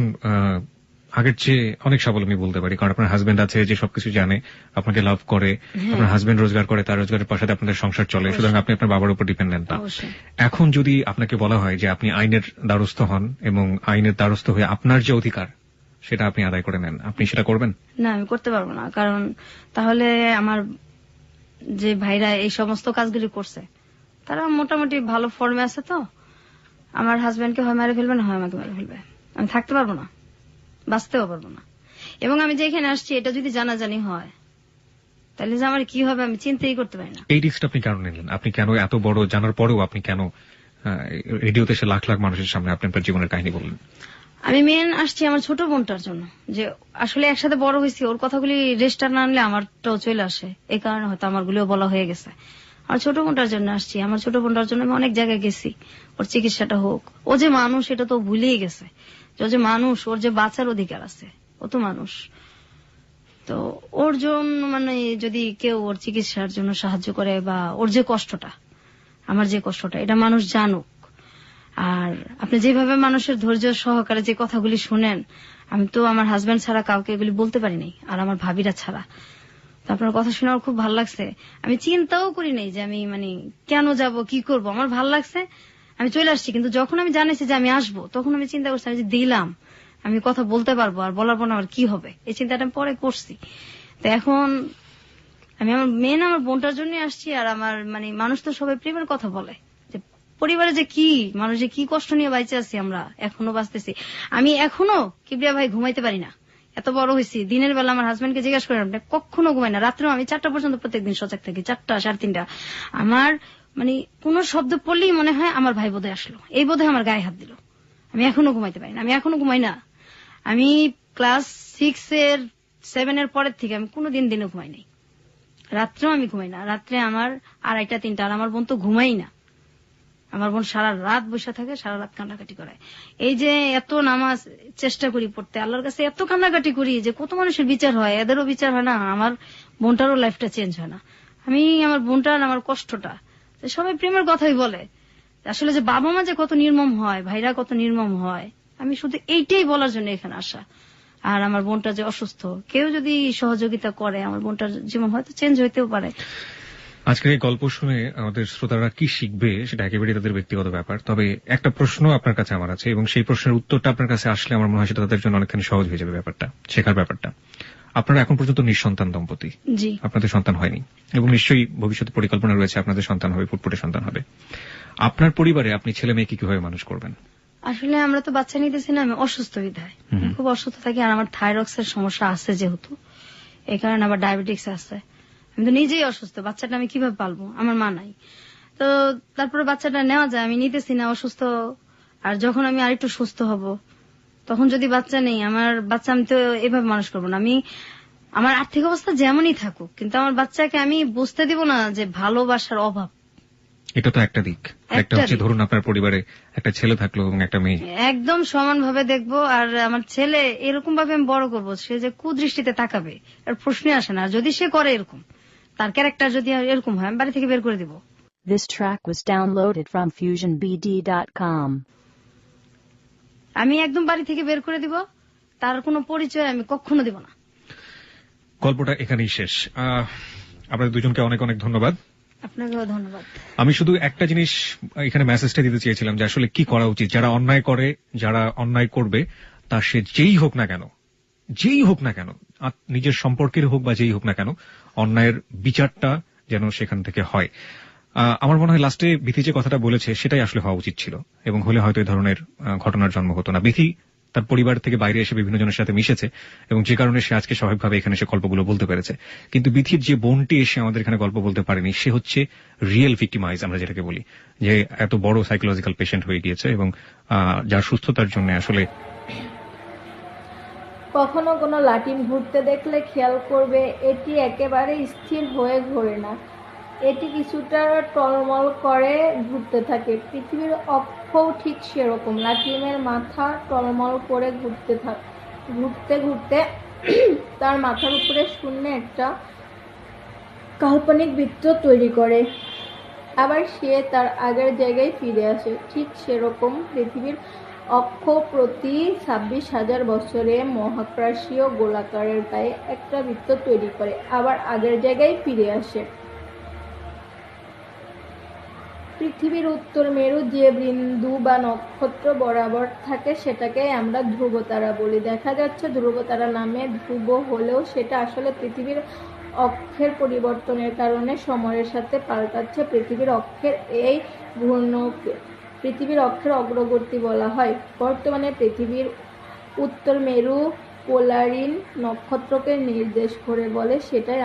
আগের চেয়ে অনেক স্বাবলম্বী বলতে পারি, কারণ আপনার হাজবেন্ড আছে যে সবকিছু জানে, আপনাকে লাভ করে, আপনার হাজবেন্ড রোজগার করে, তার রোজগারের পাশে আপনাদের সংসার চলে, সুতরাং আপনি আপনার বাবার উপর ডিপেন্ডেন্ট না। এখন যদি আপনাকে বলা হয় যে আপনি আইনের দ্বারস্থ হন এবং আইনের দ্বারস্থ হয়ে আপনার যে অধিকার সেটা আপনি আদায় করে নেন, আপনি সেটা করবেন? না, আমি করতে পারবো না, কারণ তাহলে আমার যে ভাইরা এই সমস্ত কাজগুলি করছে তারা মোটামুটি ভালো ফর্মে আছে, তো আমার হাজবেন্ডকে হয় মেরে ফেলবে, না হয় আমাকে মেরে ফেলবে, আমি থাকতে পারবো না, বাঁচতেও পারবো না। এবং আমি যে এখানে আসছি এটা যদি জানাজানি হয় তাহলে যে আমার কি হবে আমি চিন্তাই করতে পারি না। এই রিস্কটা আপনি কেন নিলেন? আপনি কেন এত বড় জানার পরেও আপনি কেন রেডিওতে এসে লাখ লাখ মানুষের সামনে আপনি আপনার জীবনের কাহিনী বললেন? আমি মেন আসছি আমার ছোট বোনটার জন্য, যে আসলে একসাথে বড় হয়েছি, ওর কথাগুলি রেজিস্টার না আনলে আমারটাও চলে আসে, এই কারণে হয়তো আমার গুলিও বলা হয়ে গেছে। আর ছোট বোনটার জন্য আসছি, আমার ছোট বোনটার জন্য আমি অনেক জায়গায় গেছি, ওর চিকিৎসাটা হোক। ও যে মানুষ এটা তো ভুলেই গেছে, যে ও যে মানুষ, ওর যে বাঁচার অধিকার আছে, ও তো মানুষ। তো ওর জন্য মানে যদি কেউ ওর চিকিৎসার জন্য সাহায্য করে, বা ওর যে কষ্টটা, আমার যে কষ্টটা, এটা মানুষ জানুক। আর আপনি যেভাবে মানুষের ধৈর্য সহকারে যে কথাগুলি শুনেন, আমি তো আমার হাজবেন্ড ছাড়া কাউকে এগুলি বলতে পারি নাই, আর আমার ভাবিরা ছাড়া। তো আপনার কথা শুনে আমার খুব ভালো লাগছে। আমি চিন্তাও করি নাই যে আমি মানে কেন যাব, কি করব, আমার ভালো লাগছে, আমি চলে আসছি। কিন্তু যখন আমি জানিছি যে আমি আসবো, তখন আমি চিন্তা করছি, আমি যে দিলাম, আমি কথা বলতে পারবো, আর বলার পর আমার কি হবে, এই চিন্তাটা আমি পরে করছি। তো এখন আমি আমার মেন আমার বোনটার জন্য আসছি। আর আমার মানে মানুষ তো সবাই প্রেমের কথা বলে, যে পরিবারে যে কি মানুষ যে কি কষ্ট নিয়ে বাইচে আছি, আমরা এখনো বাঁচতেছি। আমি এখনো কিবরিয়া ভাই ঘুমাইতে পারি না, এত বড় হয়েছি। দিনের বেলা আমার হাজবেন্ডকে জিজ্ঞাসা করেন, আপনি কখনো ঘুমাই না, রাত্রেও আমি 4টা পর্যন্ত প্রত্যেকদিন সজাগ থাকি, 4টা 3:30। আমার মানে কোন শব্দ পড়লেই মনে হয় আমার ভাই বোধহয় আসলো, এই বোধহয় আমার গায়ে হাত দিল। আমি এখনো ঘুমাইতে পারি না, আমি এখনো ঘুমাই না। আমি ক্লাস 6-7 পরের থেকে আমি কোনোদিন দিনে ঘুমাই নাই, রাত্রেও আমি ঘুমাই না। রাত্রে আমার 2:30-3টা, আর আমার বোন তো ঘুমাই না। আমার বোন সারা রাত বসে থাকে, সারা রাত কান্নাকাটি করে। এই যে এত নামাজ চেষ্টা করি পড়তে, আল্লাহর কাছে এত কান্নাকাটি করি যে কত মানুষের বিচার হয়, এদেরও বিচার হয় না, আমার বোনটারও লাইফটা চেঞ্জ হয় না। আমি আমার বোনটার আমার কষ্টটা, সবাই প্রেমের কথাই বলে, আসলে যে বাবা মা যে কত নির্মম হয়, ভাইরা কত নির্মম হয়, আমি শুধু এইটাই বলার জন্য এখানে আসা। আর আমার বোনটা যে অসুস্থ, কেউ যদি সহযোগিতা করে, আমার বোনটার জীবন হয়তো চেঞ্জ হইতেও পারে। আজকের এই গল্প শুনে আমাদের শ্রোতারা কি শিখবে সেটা একেবারেই তাদের ব্যক্তিগত ব্যাপার। তবে একটা প্রশ্ন আপনার কাছে আমার আছে, এবং সেই প্রশ্নের উত্তরটা আপনার কাছে আসলে আমার মনে হয় সেটা তাদের জন্য অনেকখানি সহজ হয়ে যাবে, ব্যাপারটা শেখার ব্যাপারটা। আপনারা এখন পর্যন্ত নিঃসন্তান দম্পতি, জি, আপনাদের সন্তান হয়নি, এবং নিশ্চয়ই ভবিষ্যতে পরিকল্পনা রয়েছে আপনাদের সন্তান হবে, ফুটফুটে সন্তান হবে। আপনার পরিবারে আপনি ছেলে মেয়েকে কিভাবে মানুষ করবেন? আসলে আমরা তো বাচ্চা নিতেছি না, আমি অসুস্থ বিধায় খুব অসুস্থ থাকি। আর আমার থাইরক্সের সমস্যা আছে যেহেতু, এই কারণে আবার ডায়াবেটিক্স আছে। আমি তো নিজেই অসুস্থ, বাচ্চাটা আমি কিভাবে পালবো, আমার মা নাই। তো তারপরে বাচ্চাটা নেওয়া যায়, আমি নিতেছি না, অসুস্থ। আর যখন আমি আরেকটু সুস্থ হব, তখন যদি বাচ্চা নেই, আমার বাচ্চা আমি তো এভাবে মানুষ করবো না। আমি আমার আর্থিক অবস্থা যেমনই থাকুক, কিন্তু আমার বাচ্চাকে আমি বুঝতে দিব না যে ভালোবাসার অভাব। এটা তো একটা দিক। একটা হচ্ছে ধরুন আপনার পরিবারে একটা ছেলে থাকলো এবং একটা মেয়ে, একদম সমানভাবে দেখবো। আর আমার ছেলে এরকম ভাবে আমি বড় করবো, সে যে কুদৃষ্টিতে তাকাবে আর প্রশ্নে আসে না। আর যদি সে করে এরকম, তার ক্যারেক্টার যদি এরকম হয়, আমি বাড়ি থেকে বের করে দিব। This track was downloaded from FusionBD.com. আমি একদম বাড়ি থেকে বের করে দিব, তার কোনো পরিচয় আমি কখনো দিব না। গল্পটা এখানেই শেষ। আপনাদের দুজনকে অনেক অনেক ধন্যবাদ। আপনাকেও ধন্যবাদ। আমি শুধু একটা জিনিস এখানে মেসেজটা দিতে চেয়েছিলাম, যে আসলে কি করা উচিত। যারা অন্যায় করে, যারা অন্যায় করবে, তা সে যেই হোক না কেন, নিজের সম্পর্কের হোক বা যেই হোক না কেন, অন্যায়ের বিচারটা যেন সেখান থেকে হয়। আমার মনে হয় লাস্টে বিথি যে কথাটা বলেছে সেটাই আসলে হওয়া উচিত ছিল, এবং হলে হয়তো এই ধরনের ঘটনার জন্ম হতো না। বিথি তার পরিবার থেকে বাইরে এসে বিভিন্ন জনের সাথে মিশেছে, এবং যে কারণে সে আজকে স্বাভাবিকভাবে এখানে এসে গল্পগুলো বলতে পেরেছে। কিন্তু বিথির যে বোনটি এসে আমাদের এখানে গল্প বলতে পারেনি, সে হচ্ছে রিয়েল ভিক্টিমাইজ, আমরা যেটাকে বলি, যে এত বড় সাইকোলজিক্যাল পেশেন্ট হয়ে গিয়েছে, এবং যার সুস্থতার জন্য আসলে কখনো কোনো লাটিম ঘুরতে দেখলে খেয়াল করবে এটি একেবারে স্থির হয়ে ঘোরে না, এটি কিছুটা টলমল করে ঘুরতে থাকে। পৃথিবীর অক্ষও ঠিক সেরকম, লাটিমের মাথা টলমল করে ঘুরতে ঘুরতে তার মাথার উপরে শূন্য একটা কাল্পনিক বৃত্ত তৈরি করে, আবার সে তার আগের জায়গায় ফিরে আসে। ঠিক সেরকম পৃথিবীর অক্ষ প্রতি 26,000 বছরে মহাকাশীয় গোলাকারের গায়ে একটা বৃত্ত তৈরি করে, আবার আগের জায়গায় ফিরে আসে। পৃথিবীর উত্তর মেরু যে বিন্দু বা নক্ষত্র বরাবর থাকে সেটাকে আমরা ধ্রুবতারা বলি। দেখা যাচ্ছে ধ্রুবতারা নামে ধ্রুব হলেও সেটা আসলে পৃথিবীর অক্ষের পরিবর্তনের কারণে সময়ের সাথে পাল্টাচ্ছে। পৃথিবীর অক্ষের অগ্রগতি বলা হয়। বর্তমানে পৃথিবীর উত্তর মেরু পোলারিন নক্ষত্রকে নির্দেশ করে বলে, সেটাই